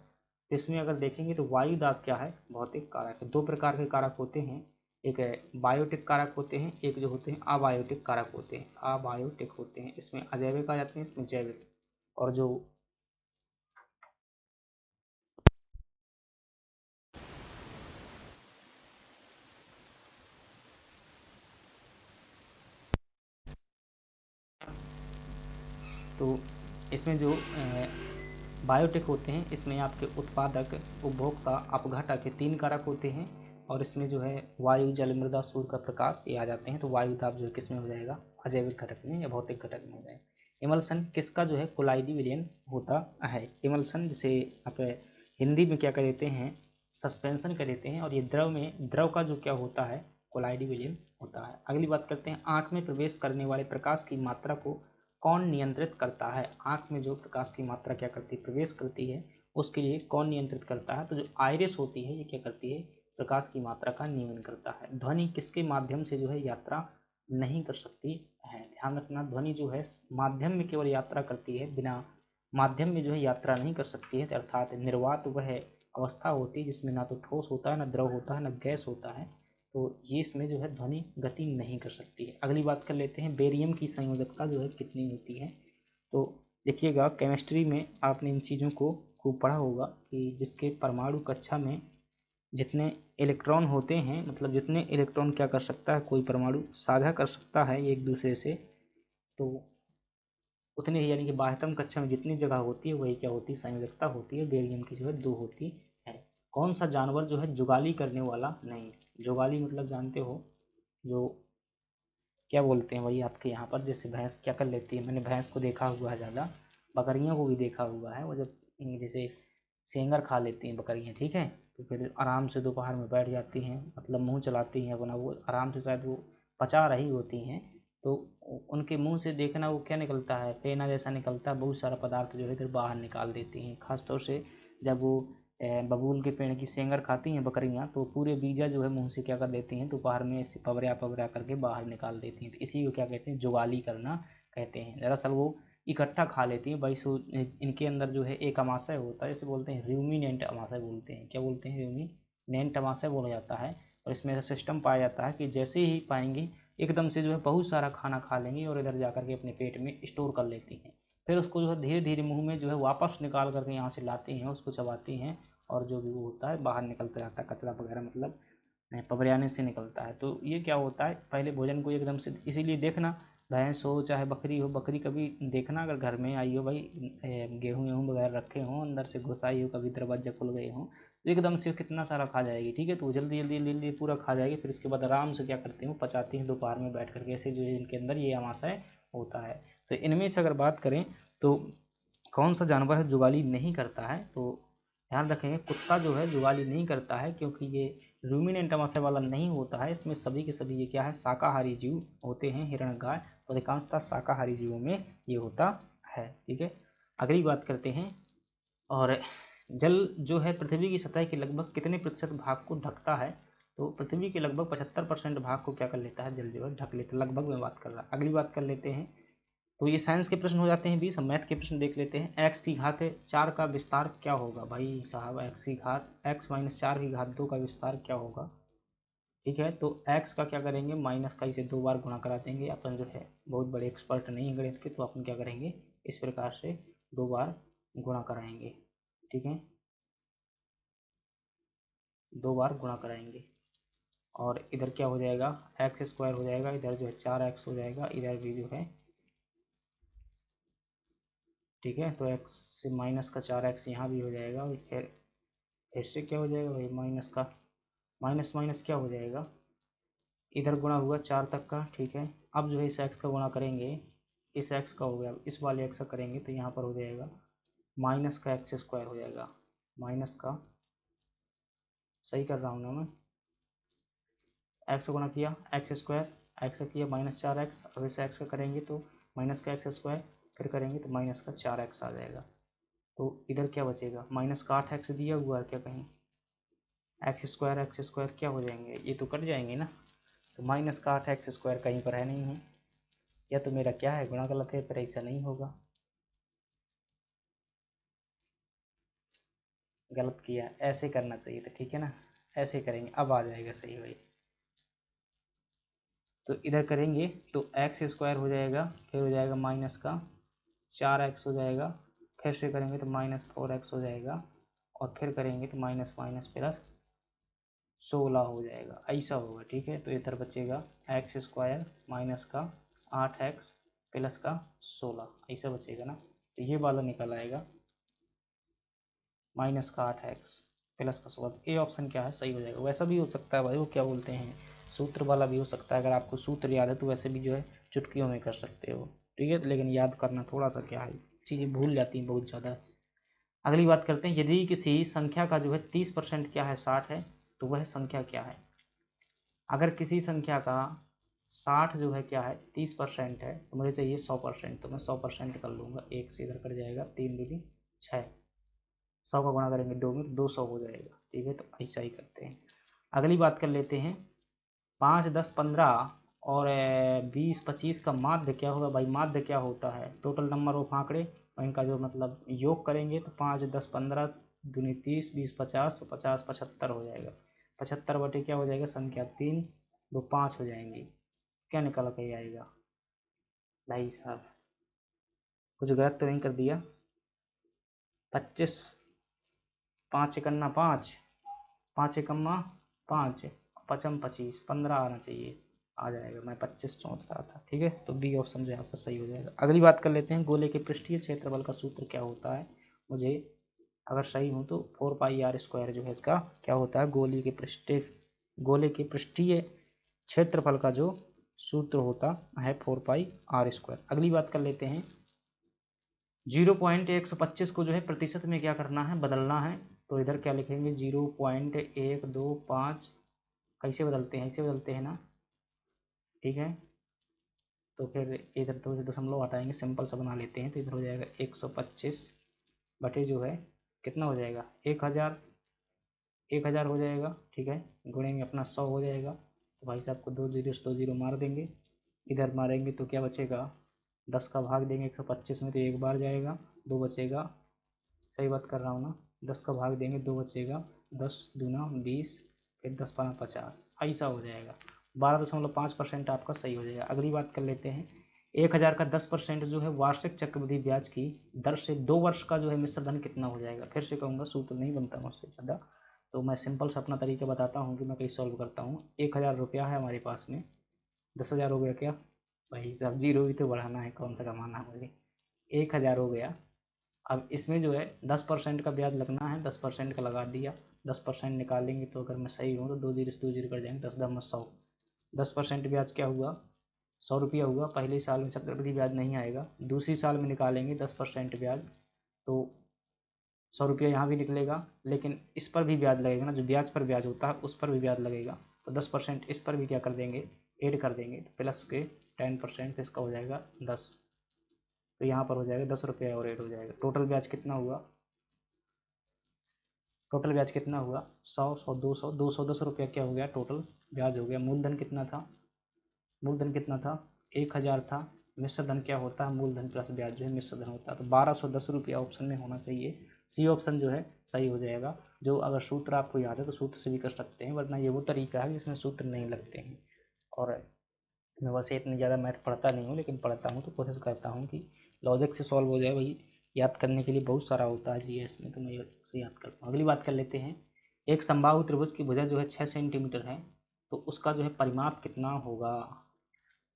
तो इसमें अगर देखेंगे तो वायु दाब क्या है, भौतिक कारक है। दो प्रकार के कारक होते हैं, एक है बायोटिक कारक होते हैं, एक जो होते हैं अबायोटिक कारक होते हैं, अबायोटिक होते हैं। इसमें अजैविक आ जाते हैं, इसमें जैविक। और जो तो इसमें जो बायोटेक होते हैं, इसमें आपके उत्पादक, उपभोक्ता, अपघटक के 3 कारक होते हैं। और इसमें जो है वायु, जल, मृदा, सूर्य का प्रकाश ये आ जाते हैं। तो वायु दाब जो है किस में हो जाएगा, अजैविक घटक में या भौतिक घटक में हो जाएगा। इमल्सन किसका जो है कोलाइडी विलयन होता है। इमल्सन जिसे आप हिंदी में क्या कह देते हैं, सस्पेंशन कह देते हैं। और ये द्रव का जो क्या होता है, कोलाइडी विलयन होता है। अगली बात करते हैं, आँख में प्रवेश करने वाले प्रकाश की मात्रा को कौन नियंत्रित करता है। आँख में जो प्रकाश की मात्रा क्या करती है, प्रवेश करती है, उसके लिए कौन नियंत्रित करता है। तो जो आइरिस होती है ये क्या करती है, प्रकाश की मात्रा का नियमन करता है। ध्वनि किसके माध्यम से जो है यात्रा नहीं कर सकती है। ध्यान रखना, ध्वनि जो है माध्यम में केवल यात्रा करती है, बिना माध्यम में जो है यात्रा नहीं कर सकती है। अर्थात निर्वात वह अवस्था होती है जिसमें ना तो ठोस होता है, ना द्रव होता है, ना गैस होता है। तो ये इसमें जो है ध्वनि गति नहीं कर सकती है। अगली बात कर लेते हैं, बेरियम की संयोजकता जो है कितनी होती है। तो देखिएगा, केमिस्ट्री में आपने इन चीज़ों को खूब पढ़ा होगा कि जिसके परमाणु कक्षा में जितने इलेक्ट्रॉन होते हैं, मतलब जितने इलेक्ट्रॉन क्या कर सकता है कोई परमाणु साझा कर सकता है एक दूसरे से, तो उतने ही, यानी कि बाह्यतम कक्षा में जितनी जगह होती है वही क्या होती है, संयोजकता होती है। बेरियम की जो है 2 होती है। कौन सा जानवर जो है जुगाली करने वाला नहीं। जुगाली मतलब जानते हो, जो क्या बोलते हैं वही आपके यहाँ पर, जैसे भैंस क्या कर लेती है, मैंने भैंस को देखा हुआ है ज़्यादा, बकरियों को भी देखा हुआ है। वो जब जैसे सेंगर खा लेती हैं बकरियाँ, ठीक है, तो फिर आराम से दोपहर में बैठ जाती हैं, मतलब मुंह चलाती हैं अपना, वो आराम से शायद वो पचा रही होती हैं। तो उनके मुंह से देखना वो क्या निकलता है, फेना जैसा निकलता है, बहुत सारा पदार्थ जो है इधर बाहर निकाल देती हैं। खासतौर से जब वो बबूल के पेड़ की सेंगर खाती हैं बकरियाँ, तो पूरे बीजा जो है मुंह से क्या कर देती हैं, दोपहर में ऐसे पवरिया पवरिया करके बाहर निकाल देती हैं। तो इसी को क्या कहते हैं, जुगाली करना कहते हैं। दरअसल वो इकट्ठा खा लेती हैं भाई। सो इनके अंदर जो है एक अमाशय होता है, इसे बोलते हैं र्यूमिनेंट अमाशय बोलते हैं। क्या बोलते हैं, र्यूमिनेंट अमाशय बोला जाता है। और इसमें ऐसा सिस्टम पाया जाता है कि जैसे ही पाएंगे एकदम से जो है बहुत सारा खाना खा लेंगी और इधर जा के अपने पेट में स्टोर कर लेती हैं। फिर उसको जो है धीरे धीरे मुंह में जो है वापस निकाल करके यहाँ से लाती हैं, उसको चबाती हैं, और जो भी वो होता है बाहर निकलता जाता है, कचरा वगैरह मतलब पवरियाने से निकलता है। तो ये क्या होता है, पहले भोजन को एकदम से, इसीलिए देखना भैंस हो चाहे बकरी हो, बकरी कभी देखना अगर घर में आई हो भाई, गेहूँ वेहूँ वगैरह रखे हों, अंदर से घुस आई हो, कभी दरवाजा खुल गए हों, तो एकदम से कितना सारा खा जाएगी, ठीक है। तो जल्दी जल्दी जल्दी जल्दी पूरा खा जाएगी, फिर उसके बाद आराम से क्या करती हैं, पचाती हैं दोपहर में बैठ करके, ऐसे जो है इनके अंदर ये आमाशय होता है। तो इनमें से अगर बात करें तो कौन सा जानवर है जुगाली नहीं करता है, तो ध्यान रखेंगे कुत्ता जो है जुगाली नहीं करता है, क्योंकि ये रूमिनेंट अमाशय वाला नहीं होता है। इसमें सभी के सभी ये क्या है, शाकाहारी जीव होते हैं। हिरणगाय अधिकांशतः शाकाहारी जीवों में ये होता है, ठीक है। अगली बात करते हैं, और जल जो है पृथ्वी की सतह के लगभग कितने प्रतिशत भाग को ढकता है। तो पृथ्वी के लगभग 75% भाग को क्या कर लेता है, जल जो है ढक लेता है, लगभग में बात कर रहा है। अगली बात कर लेते हैं, तो ये साइंस के प्रश्न हो जाते हैं 20। हम मैथ के प्रश्न देख लेते हैं। एक्स की घात 4 का विस्तार क्या होगा भाई साहब, एक्स की घात x माइनस 4 की घात 2 का विस्तार क्या होगा, ठीक है। तो x का क्या करेंगे, माइनस का इसे 2 बार गुणा करा देंगे। अपन जो है बहुत बड़े एक्सपर्ट नहीं है गणित के, तो अपन क्या करेंगे, इस प्रकार से 2 बार गुणा कराएंगे, ठीक है, 2 बार गुणा कराएंगे। और इधर क्या हो जाएगा, एक्स स्क्वायर हो जाएगा, इधर जो है 4x हो जाएगा, इधर भी जो है, ठीक है। तो x से माइनस का 4x यहाँ भी हो जाएगा, और फिर से क्या हो जाएगा भाई, माइनस का माइनस माइनस क्या हो जाएगा, इधर गुणा हुआ 4 तक का, ठीक है। अब जो है इस x का गुणा करेंगे, इस x का हो गया, इस वाले x का करेंगे तो यहाँ पर हो जाएगा माइनस का एक्स स्क्वायर हो जाएगा, माइनस का, सही कर रहा हूँ ना मैं, एक्स का गुणा किया एक्स स्क्वायर, एक्स का किया माइनस 4x, अब इस एक्स का करेंगे तो माइनस का एक्स स्क्वायर, फिर करेंगे तो माइनस का 4x आ जाएगा। तो इधर क्या बचेगा, माइनस का 8x दिया हुआ है क्या कहीं, एक्स स्क्वायर क्या हो जाएंगे, ये तो कट जाएंगे ना। तो माइनस का 8x स्क्वायर कहीं पर है नहीं है, या तो मेरा क्या है गुणा गलत है, पर ऐसा नहीं होगा। गलत किया, ऐसे करना चाहिए था, ठीक है ना, ऐसे करेंगे, अब आ जाएगा सही भाई। तो इधर करेंगे तो एक्स स्क्वायर हो जाएगा, फिर हो जाएगा माइनस का 4x हो जाएगा, फिर से करेंगे तो -4x हो जाएगा, और फिर करेंगे तो माइनस माइनस प्लस 16 हो जाएगा, ऐसा होगा, ठीक है। तो इधर बचेगा एक्स स्क्वायर माइनस का 8x प्लस का 16, ऐसा बचेगा ना। तो ये वाला निकल आएगा माइनस का 8x प्लस का 16। ए ऑप्शन क्या है, सही हो जाएगा। वैसा भी हो सकता है भाई, वो क्या बोलते हैं, सूत्र वाला भी हो सकता है। अगर आपको सूत्र याद है तो वैसे भी जो है चुटकियों में कर सकते हो, ठीक है। लेकिन याद करना थोड़ा सा क्या है, चीज़ें भूल जाती हैं बहुत ज़्यादा। अगली बात करते हैं, यदि किसी संख्या का जो है 30% क्या है 60 है, तो वह संख्या क्या है। अगर किसी संख्या का 60 जो है क्या है 30% है, तो मुझे चाहिए 100%, तो मैं 100% कर लूँगा, एक से इधर कट जाएगा, 3 दूनी 6, 100 का गुणा करेंगे 2 में, 200 हो जाएगा, ठीक है। तो ऐसा ही करते हैं। अगली बात कर लेते हैं, 5, 10, 15 और 20, 25 का माध्य क्या होगा भाई। माध्य क्या होता है, टोटल नंबर ऑफ आंकड़े और इनका जो मतलब योग करेंगे, तो 5, 10, 15 दूनी 30, 20, 50, 50, 75 हो जाएगा। 75 बटे क्या हो जाएगा, संख्या 3, 2, 5 हो जाएंगी। क्या निकल के आएगा भाई साहब, कुछ गलत तो नहीं कर दिया। 25, 5 एकन्ना 5, 5 एकम्मा 5, 5m 25, 15 आना चाहिए, आ जाएगा। मैं 25 सोच रहा था, ठीक है। तो बी ऑप्शन जो है आपका सही हो जाएगा। अगली बात कर लेते हैं, गोले के पृष्ठीय क्षेत्रफल का सूत्र क्या होता है। मुझे अगर सही हूँ तो 4πr² जो है इसका क्या होता है, गोले के पृष्ठीय क्षेत्रफल का जो सूत्र होता है 4πr²। अगली बात कर लेते हैं, 0.125 को जो है प्रतिशत में क्या करना है, बदलना है। तो इधर क्या लिखेंगे, 0.125, कैसे बदलते हैं, ऐसे बदलते हैं ना, ठीक है। तो फिर इधर तो दशमलव हटाएंगे, सिंपल सा बना लेते हैं। तो इधर हो जाएगा 125 बटे जो है कितना हो जाएगा, 1000, 1000 हो जाएगा, ठीक है। गुणेंगे अपना 100 हो जाएगा। तो भाई साहब को 2 जीरो से 2 जीरो मार देंगे, इधर मारेंगे तो क्या बचेगा, 10 का भाग देंगे 125 में तो एक बार जाएगा, 2 बचेगा, सही बात कर रहा हूँ ना, 10 का भाग देंगे 2 बचेगा, 10 दूना 20, फिर 10 पाँच 50, ऐसा हो जाएगा। 12.5% आपका सही हो जाएगा। अगली बात कर लेते हैं, 1000 का 10% जो है वार्षिक चक्रवृद्धि ब्याज की दर से 2 वर्ष का जो है मिश्र धन कितना हो जाएगा। फिर से कहूँगा, सूत्र नहीं बनता मुझसे ज़्यादा, तो मैं सिंपल से अपना तरीका बताता हूँ कि मैं कैसे सॉल्व करता हूँ। 1000 रुपया है हमारे पास में, 10,000 हो गया क्या भाई साहब, जीरो भी तो बढ़ाना है, कौन सा कमाना है मुझे। 1000 हो गया, अब इसमें जो है 10% का ब्याज लगना है, 10% का लगा दिया, 10% निकालेंगे तो अगर मैं सही हूँ तो 2 जीरो से 2 जीरो कर जाएंगे, 10 10 100, 10% ब्याज क्या हुआ, 100 रुपया हुआ। पहले साल में चक्रवृद्धि ब्याज नहीं आएगा, दूसरी साल में निकालेंगे 10% ब्याज, तो 100 रुपया यहाँ भी निकलेगा, लेकिन इस पर भी ब्याज लगेगा ना, जो ब्याज पर ब्याज होता है उस पर भी ब्याज लगेगा। तो 10% इस पर भी क्या कर देंगे, ऐड कर देंगे, तो प्लस के 10% इसका हो जाएगा 10, तो यहाँ पर हो जाएगा 10 रुपये और ऐड हो जाएगा। टोटल ब्याज कितना हुआ, टोटल ब्याज कितना हुआ, 100, 100, 200, 210 रुपया क्या हो गया, टोटल ब्याज हो गया। मूलधन कितना था, मूलधन कितना था, 1000 था। मिश्र धन क्या होता है, मूलधन प्लस ब्याज जो है मिश्र धन होता है। तो 1210 रुपया ऑप्शन में होना चाहिए, सी ऑप्शन जो है सही हो जाएगा। जो अगर सूत्र आपको याद है तो सूत्र से भी कर सकते हैं, वरना ये वो तरीका है जिसमें सूत्र नहीं लगते हैं। और मैं वैसे इतनी ज़्यादा मैथ पढ़ता नहीं हूँ, लेकिन पढ़ता हूँ तो कोशिश करता हूँ कि लॉजिक से सॉल्व हो जाए। वही याद करने के लिए बहुत सारा होता है जीएस में, तो मैं उसे याद करता हूँ। अगली बात कर लेते हैं, एक समबाहु त्रिभुज की भुजा जो है 6 सेंटीमीटर है, तो उसका जो है परिमाप कितना होगा।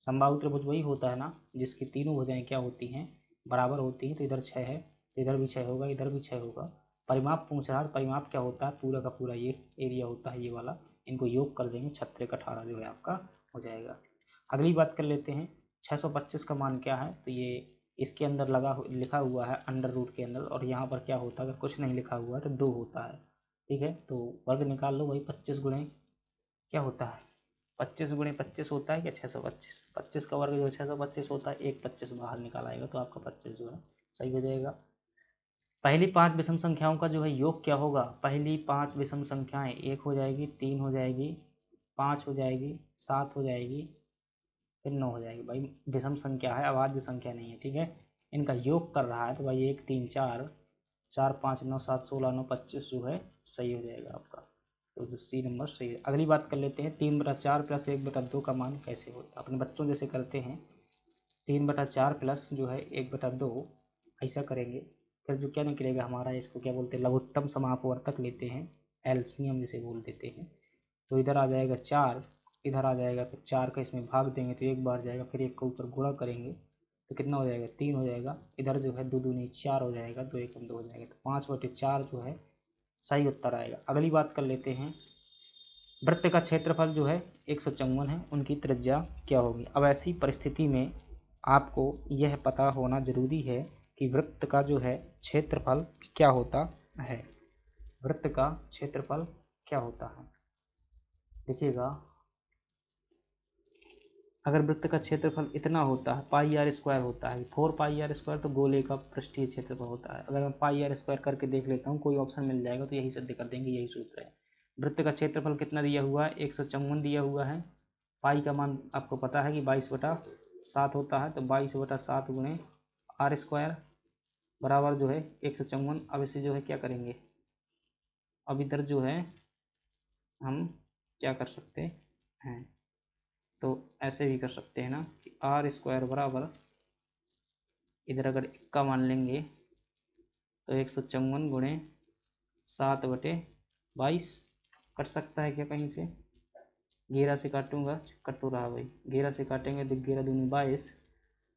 समबाहु त्रिभुज वही होता है ना जिसकी तीनों भुजाएं क्या होती हैं, बराबर होती हैं। तो इधर 6 है, तो इधर भी 6 होगा, इधर भी 6 होगा। परिमाप पूछ रहा है, परिमाप क्या होता है, पूरा का पूरा ये एरिया होता है, ये वाला, इनको योग कर देंगे, 36 जो है आपका हो जाएगा। अगली बात कर लेते हैं, 625 का मान क्या है, तो ये इसके अंदर लिखा हुआ है अंडर रूट के अंदर, और यहाँ पर क्या होता है, अगर कुछ नहीं लिखा हुआ है तो 2 होता है, ठीक है। तो वर्ग निकाल लो, वही 25 गुणे क्या होता है, 25 गुणे 25 होता है क्या, 625, 25 का वर्ग जो है 625 होता है, एक 25 बाहर निकाल आएगा, तो आपका 25 जो है सही हो जाएगा। पहली 5 विषम संख्याओं का जो है योग क्या होगा, पहली 5 विषम संख्याएं 1 हो जाएगी, 3 हो जाएगी, 5 हो जाएगी, 7 हो जाएगी, फिर 9 हो जाएगी। भाई विषम संख्या है, अभाज्य संख्या नहीं है, ठीक है। इनका योग कर रहा है तो भाई 1 3 4 4 5 9 7 16 9 25 जो है सही हो जाएगा आपका। तो जो सी नंबर सही है। अगली बात कर लेते हैं 3/4 प्लस 1/2 का मान कैसे होता है। अपने बच्चों जैसे करते हैं 3/4 प्लस जो है 1/2 ऐसा करेंगे। फिर जो क्या निकलेगा हमारा, इसको क्या बोलते हैं, लघुत्तम समापवर्तक लेते हैं, एलसीएम जिसे बोल देते हैं। तो इधर आ जाएगा 4, इधर आ जाएगा, फिर 4 का इसमें भाग देंगे तो 1 बार जाएगा, फिर 1 के ऊपर गुणा करेंगे तो कितना हो जाएगा, 3 हो जाएगा। इधर जो है 2 दूनी 4 हो जाएगा, 2 एकम 2 हो जाएगा, तो 5/4 जो है सही उत्तर आएगा। अगली बात कर लेते हैं वृत्त का क्षेत्रफल जो है 154 है, उनकी त्रिज्या क्या होगी। अब ऐसी परिस्थिति में आपको यह पता होना जरूरी है कि वृत्त का जो है क्षेत्रफल क्या होता है। वृत्त का क्षेत्रफल क्या होता है, देखिएगा अगर वृत्त का क्षेत्रफल इतना होता है, πr² होता है, 4πr² तो गोले का पृष्ठीय क्षेत्रफल होता है। अगर मैं πr² करके देख लेता हूँ, कोई ऑप्शन मिल जाएगा तो यही सिद्ध कर देंगे, यही सूत्र है। वृत्त का क्षेत्रफल कितना दिया हुआ है, 154 दिया हुआ है। पाई का मान आपको पता है कि 22/7 होता है, तो 22/7 गुणे r² बराबर जो है 154। अब इसे जो है क्या करेंगे, अब इधर जो है हम क्या कर सकते हैं, तो ऐसे भी कर सकते हैं ना कि r² बराबर, इधर अगर का मान लेंगे तो 154 गुणे 7/22 कट सकता है क्या कहीं से, 11 से काटूंगा, कट तो रहा भाई, 11 से काटेंगे तो 11 दूनी 22,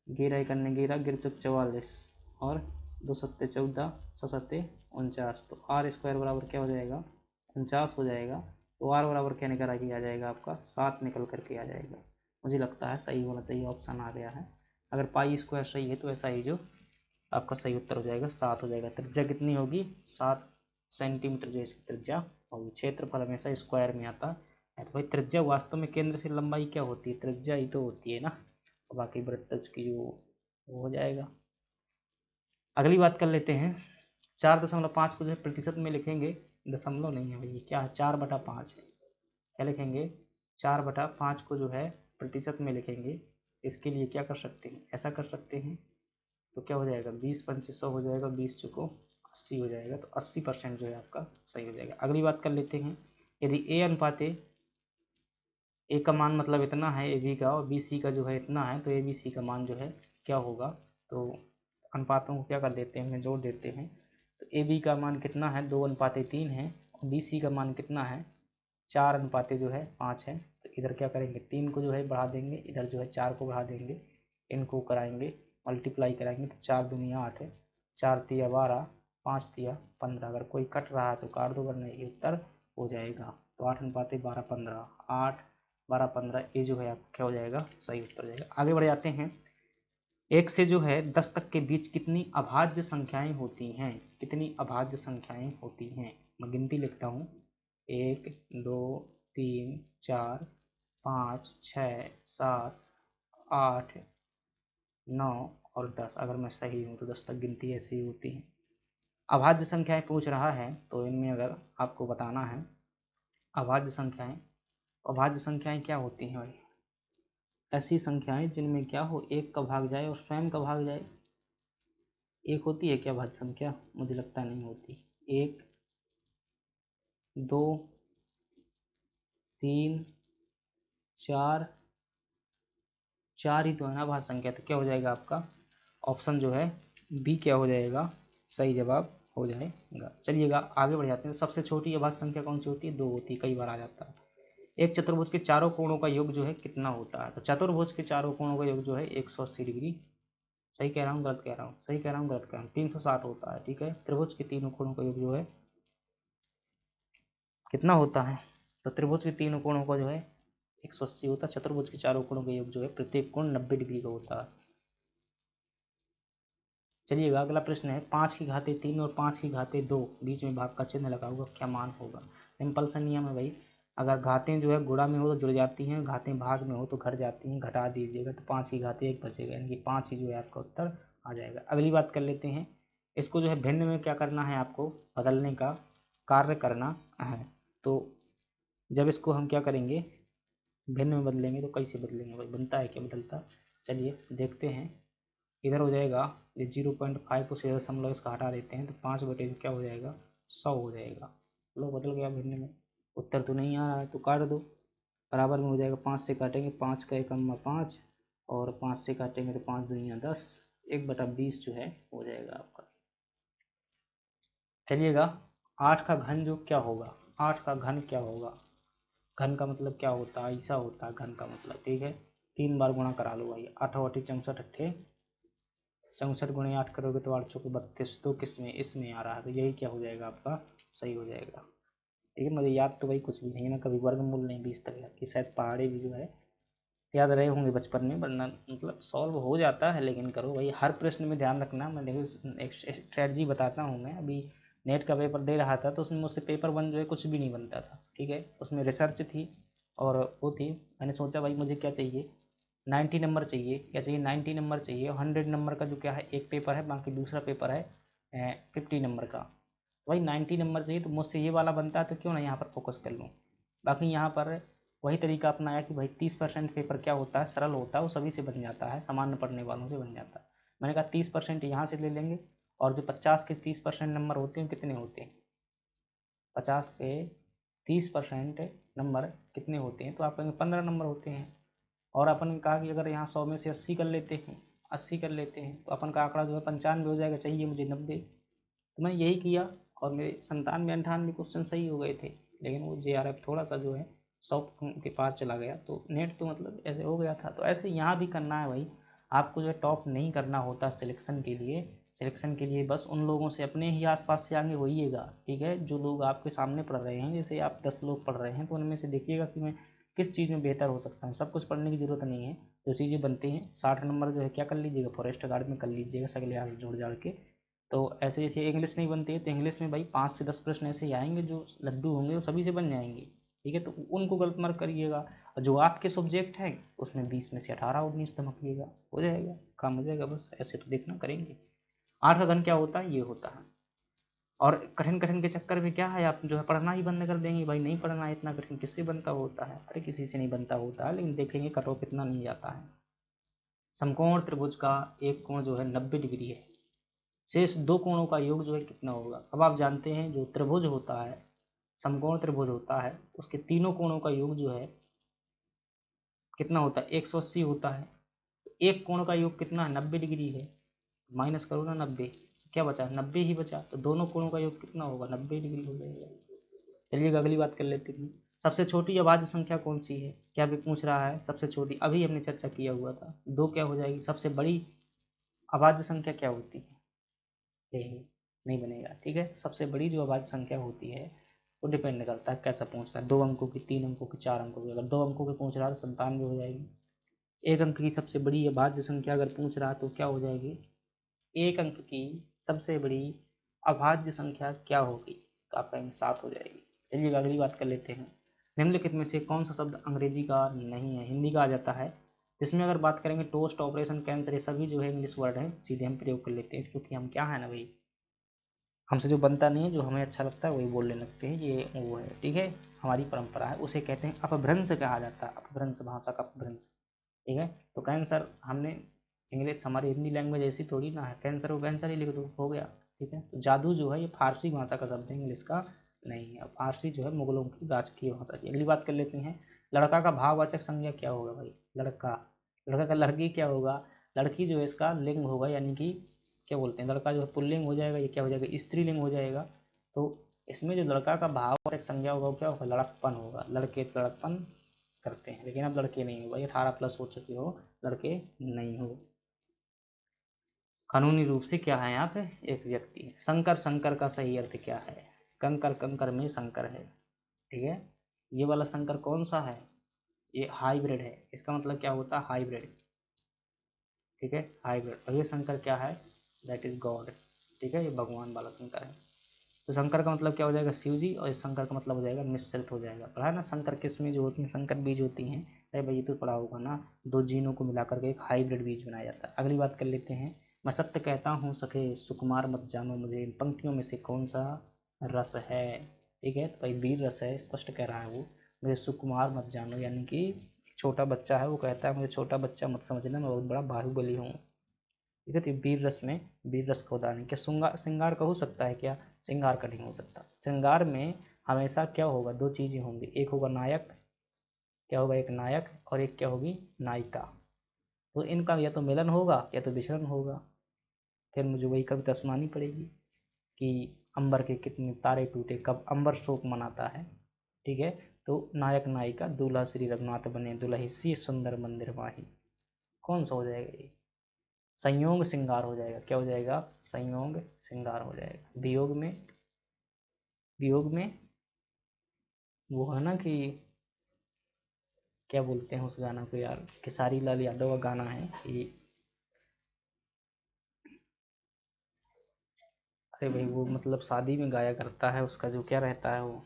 11 करने 11 11 चौक 44 और 2 सत्ते 14 सत्ते 49, तो r² बराबर क्या हो जाएगा, 49 हो जाएगा। तो r बराबर क्या निकल के आ जाएगा आपका, 7 निकल करके आ जाएगा। मुझे लगता है सही होना चाहिए, ऑप्शन आ गया है। अगर π² सही है तो ऐसा ही जो आपका सही उत्तर हो जाएगा 7 हो जाएगा। त्रिज्या कितनी होगी, 7 सेंटीमीटर जो इसकी त्रिज्या होगी। क्षेत्रफल हमेशा स्क्वायर में आता है। तो भाई त्रिज्या वास्तव में केंद्र से लंबाई क्या होती है, त्रिज्या ही तो होती है ना, और बाकी वृत्त की जो वो हो जाएगा। अगली बात कर लेते हैं 4.5 को जो है प्रतिशत में लिखेंगे, दशमलव नहीं है भैया, क्या है 4/5 है, क्या लिखेंगे 4/5 को जो है प्रतिशत में लिखेंगे। इसके लिए क्या कर सकते हैं, ऐसा कर सकते हैं, तो क्या हो जाएगा 20 पंचे 100 हो जाएगा, 20 चौको 80 हो जाएगा, तो 80% जो है आपका सही हो जाएगा। अगली बात कर लेते हैं, यदि ए अनुपात ए का मान मतलब इतना है ए बी का, और बी सी का जो है इतना है, तो ए बी सी का मान जो है क्या होगा, तो अनुपातों को क्या कर देते हैं, जोड़ देते हैं। तो ए बी का मान कितना है, 2:3 है, और बी सी का मान कितना है, 4:5 जो है 5 है। तो इधर क्या करेंगे, 3 को जो है बढ़ा देंगे, इधर जो है 4 को बढ़ा देंगे, इनको कराएंगे मल्टीप्लाई कराएंगे, तो 4 दूनी 8 है, 4 तिया 12, 5 तिया 15। अगर कोई कट रहा है तो काट दो, वरना ये उत्तर हो जाएगा। तो 8:12 15, 8 12 15, ये जो है आपका क्या हो जाएगा, सही उत्तर हो जाएगा। आगे बढ़ जाते हैं, 1 से जो है 10 तक के बीच कितनी अभाज्य संख्याएं होती हैं, कितनी अभाज्य संख्याएं होती हैं। मैं गिनती लिखता हूँ, 1 2 3 4 5 6 7 8 9 और 10। अगर मैं सही हूँ तो 10 तक गिनती ऐसी ही होती है। अभाज्य संख्याएं पूछ रहा है, तो इनमें अगर आपको बताना है अभाज्य संख्याएं, अभाज्य संख्याएं क्या होती हैं भाई, ऐसी संख्याएं जिनमें क्या हो, 1 का भाग जाए और स्वयं का भाग जाए। एक होती है क्या अभाज्य संख्या, मुझे लगता नहीं होती। 1 2 3 4, 4 ही तो है ना अभाज्य संख्या, तो क्या हो जाएगा आपका ऑप्शन जो है बी क्या हो जाएगा, सही जवाब हो जाएगा। चलिएगा आगे बढ़ जाते हैं। सबसे छोटी अभाज्य संख्या कौन सी होती है, 2 होती है, कई बार आ जाता है। एक चतुर्भुज के चारों कोणों का योग जो है कितना होता है, तो चतुर्भुज के चारों कोणों का योग जो है 180 डिग्री, सही कह रहा हूँ गलत कह रहा हूँ, सही कह रहा हूँ गलत कह रहा हूँ, 360 होता है, ठीक है। त्रिभुज के तीनों कोणों का योग जो है कितना होता है, तो त्रिभुज के तीनों कोणों का जो है 180 होता है। चतुर्भुज के चारों कोणों का योग जो है प्रत्येक कोण 90 डिग्री का होता है। चलिएगा अगला प्रश्न है, 5�3 और 5�2 बीच में भाग का चिन्ह लगा हुआ क्या मान होगा। सिंपल सा नियम है भाई, अगर घातें जो है गुणा में हो तो जुड़ जाती हैं, घातें भाग में हो तो घट जाती हैं, घटा दीजिएगा तो 5�1 बचेगा, यानी कि 5 ही जो है आपका उत्तर आ जाएगा। अगली बात कर लेते हैं, इसको जो है भिन्न में क्या करना है, आपको बदलने का कार्य करना है। तो जब इसको हम क्या करेंगे, भिन्न में बदलेंगे, तो कैसे बदलेंगे भाई, बनता है क्या बदलता, चलिए देखते हैं। इधर हो जाएगा ये 0.5 को सीधा दशमलव इसका हटा देते हैं तो 5/2 क्या हो जाएगा 100 हो जाएगा। लो बदल गया भिन्न में, उत्तर तो नहीं आ रहा है तो काट दो। बराबर में हो जाएगा 5 से काटेंगे 5 का 1 5 और 5 से काटेंगे तो 5 दूनी 10, 1/20 जो है हो जाएगा आपका। चलिएगा 8 का घन जो क्या होगा, 8 का घन क्या होगा, घन का मतलब क्या होता है, ऐसा होता है घन का मतलब, ठीक है। 3 बार गुणा करा लो भाई, 8 8 64 अट्ठे 64 गुणे 8 करोगे तो 8 चौके 32, तो किस में इसमें आ रहा है तो यही क्या हो जाएगा आपका सही हो जाएगा। ठीक है, मुझे याद तो भाई कुछ भी नहीं है ना, कभी वर्गमूल नहीं 20 तक याद की, शायद पहाड़ी भी जो है याद रहे होंगे बचपन में, वरना मतलब सॉल्व हो जाता है लेकिन करो भाई हर प्रश्न में ध्यान रखना। मैं देखो एक स्ट्रैटेजी बताता हूँ, मैं अभी नेट का पेपर दे रहा था तो उसमें मुझसे पेपर 1 जो है कुछ भी नहीं बनता था, ठीक है। उसमें रिसर्च थी और वो थी, मैंने सोचा भाई मुझे क्या चाहिए 90 नंबर चाहिए, क्या चाहिए 90 नंबर चाहिए, 100 नंबर का जो क्या है एक पेपर है, बाकी दूसरा पेपर है 50 नंबर का। भाई 90 नंबर चाहिए तो मुझसे ये वाला बनता है तो क्यों ना यहाँ पर फोकस कर लूँ। बाकी यहाँ पर वही तरीका अपनाया कि भाई 30% पेपर क्या होता है सरल होता है, वो सभी से बन जाता है, सामान्य पढ़ने वालों से बन जाता है। मैंने कहा 30% यहाँ से ले लेंगे और जो 50 के 30% नंबर होते हैं कितने होते हैं, 50 के 30% नंबर कितने होते हैं तो आप कहेंगे 15 नंबर होते हैं। और अपन ने कहा कि अगर यहाँ 100 में से 80 कर लेते हैं, 80 कर लेते हैं तो अपन का आंकड़ा जो है 95 हो जाएगा, चाहिए मुझे 90। तो मैंने यही किया और मेरे 97 98 क्वेश्चन सही हो गए थे, लेकिन वो JRF थोड़ा सा जो है 100 के पार चला गया तो नेट तो मतलब ऐसे हो गया था। तो ऐसे यहाँ भी करना है भाई, आपको जो है टॉप नहीं करना होता सिलेक्शन के लिए। सिलेक्शन के लिए बस उन लोगों से अपने ही आसपास से आगे होइएगा, ठीक है। जो लोग आपके सामने पढ़ रहे हैं, जैसे आप 10 लोग पढ़ रहे हैं तो उनमें से देखिएगा कि मैं किस चीज़ में बेहतर हो सकता हूँ। सब कुछ पढ़ने की ज़रूरत नहीं है, जो चीज़ें बनती हैं 60 नंबर जो है क्या कर लीजिएगा फॉरेस्ट गार्ड में कर लीजिएगा सगले हाथ जोड़ जाड़ के। तो ऐसे जैसे इंग्लिश नहीं बनती है तो इंग्लिश में भाई 5 से 10 प्रश्न ऐसे ही आएंगे जो लड्डू होंगे वो सभी से बन जाएंगे, ठीक है। तो उनको गलत मार्क करिएगा और जो आपके सब्जेक्ट हैं उसमें 20 में से 18 19 धमकिएगा, हो जाएगा काम हो जाएगा। बस ऐसे तो देखना करेंगे। 8 का घन क्या होता है, ये होता है। और कठिन कठिन के चक्कर में क्या है आप जो है पढ़ना ही बंद कर देंगे, भाई नहीं पढ़ना है इतना कठिन किससे बनता होता है, अरे किसी से नहीं बनता होता है, लेकिन देखेंगे कट ऑफ इतना नहीं जाता है। समकोण त्रिभुज का एक कोण जो है 90 डिग्री है, शेष दो कोणों का योग जो है कितना होगा। अब आप जानते हैं जो त्रिभुज होता है, समकोण त्रिभुज होता है, उसके तीनों कोणों का योग जो है कितना होता है 180 होता है। एक कोण का योग कितना है 90 डिग्री है, माइनस करो ना 90, क्या बचा 90 ही बचा, तो दोनों कोणों का योग कितना होगा 90 डिग्री हो जाएगा। चलिए अगली बात कर लेते हैं, सबसे छोटी अभाज्य संख्या कौन सी है, क्या भी पूछ रहा है सबसे छोटी, अभी हमने चर्चा किया हुआ था, दो क्या हो जाएगी, सबसे बड़ी अभाज्य संख्या क्या होती है, यही नहीं बनेगा, ठीक है। सबसे बड़ी जो अभाज्य संख्या होती है वो डिपेंड करता है कैसा पूछ रहा है, 2 अंकों की, 3 अंकों की, 4 अंकों की। अगर 2 अंकों की पूछ रहा है तो 97 हो जाएगी। 1 अंक की सबसे बड़ी अभाज्य संख्या अगर पूछ रहा है तो क्या हो जाएगी, 1 अंक की सबसे बड़ी अभाज्य संख्या क्या होगी, तो आपका 7 हो जाएगी। चलिए अगली बात कर लेते हैं, निम्नलिखित में से कौन सा शब्द अंग्रेजी का नहीं है, हिंदी का आ जाता है। जिसमें अगर बात करेंगे टोस्ट, ऑपरेशन, कैंसर, ये सभी जो है इंग्लिश वर्ड है, सीधे हम प्रयोग कर लेते हैं क्योंकि हम क्या है ना भाई, हमसे जो बनता नहीं है, जो हमें अच्छा लगता है वही बोलने लगते हैं, ये वो है, ठीक है। हमारी परंपरा है, उसे कहते हैं अपभ्रंश कहा जाता है, अपभ्रंश, भाषा का अपभ्रंश, ठीक है। तो कैंसर हमने इंग्लिश, हमारी हिंदी लैंग्वेज ऐसी थोड़ी ना है, कैंसर को कैंसर ही लिख दो हो गया, ठीक है। तो जादू जो है ये फारसी भाषा का शब्द है, इंग्लिश का नहीं है। फारसी जो है मुगलों की राजकीय भाषा की। अगली बात कर लेते हैं, लड़का का भाववाचक संज्ञा क्या होगा भाई, लड़का, लड़का का लड़की क्या होगा, लड़की जो है इसका लिंग होगा, यानी कि क्या बोलते हैं, लड़का जो है पुल्लिंग हो जाएगा, ये क्या हो जाएगा स्त्रीलिंग हो जाएगा। तो इसमें जो लड़का का भाववाचक संज्ञा होगा वो क्या होगा, लड़कपन होगा, लड़के लड़कपन करते हैं, लेकिन अब लड़के नहीं हो भाई, 18+ हो चुके हो, लड़के नहीं हो। कानूनी रूप से क्या है यहाँ पे, एक व्यक्ति। शंकर, शंकर का सही अर्थ क्या है, कंकर, कंकर में शंकर है, ठीक है। ये वाला शंकर कौन सा है, ये हाइब्रिड है, इसका मतलब क्या होता है हाइब्रिड, ठीक है, हाइब्रिड। और ये शंकर क्या है, दैट इज गॉड, ठीक है, ये भगवान वाला शंकर है। तो शंकर का मतलब क्या हो जाएगा शिव जी, और शंकर का मतलब हो जाएगा मिश्रित हो जाएगा। पढ़ा है ना शंकर किस्में जो होती हैं, शंकर बीज होती हैं, अरे भाई ये तो पढ़ा होगा ना, दो जीनों को मिला करके एक हाइब्रिड बीज बनाया जाता है। अगली बात कर लेते हैं, मैं सत्य कहता हूँ सखे सुकुमार मत जानो मुझे, इन पंक्तियों में से कौन सा रस है, ठीक है। तो भाई वीर रस है, स्पष्ट कह रहा है वो, मुझे सुकुमार मत जानो, यानी कि छोटा बच्चा है वो कहता है मुझे छोटा बच्चा मत समझना, मैं बहुत बड़ा बाहुबली हूँ, ठीक है। तो वीर रस में वीर रस का उदाहरण क्या श्रृंगार श्रृंगार का हो सकता है क्या? श्रृंगार का नहीं हो सकता। श्रृंगार में हमेशा क्या होगा? दो चीज़ें होंगी, एक होगा नायक, क्या होगा? एक नायक और एक क्या होगी? नायिका। तो इनका या तो मिलन होगा या तो विचरण होगा। फिर मुझे वही कविता सुनानी पड़ेगी कि अंबर के कितने तारे टूटे कब अंबर शोक मनाता है। ठीक है। तो नायक नायिका दूल्हा श्री रघुनाथ बने दुल्ही सी सुंदर मंदिर माही। कौन सा हो जाएगा ये? संयोग श्रृंगार हो जाएगा। क्या हो जाएगा? संयोग श्रृंगार हो जाएगा। वियोग में वो है ना कि क्या बोलते हैं उस गाना को यार, खेसारी लाल यादव का गाना है कि अरे भाई वो मतलब शादी में गाया करता है, उसका जो क्या रहता है वो,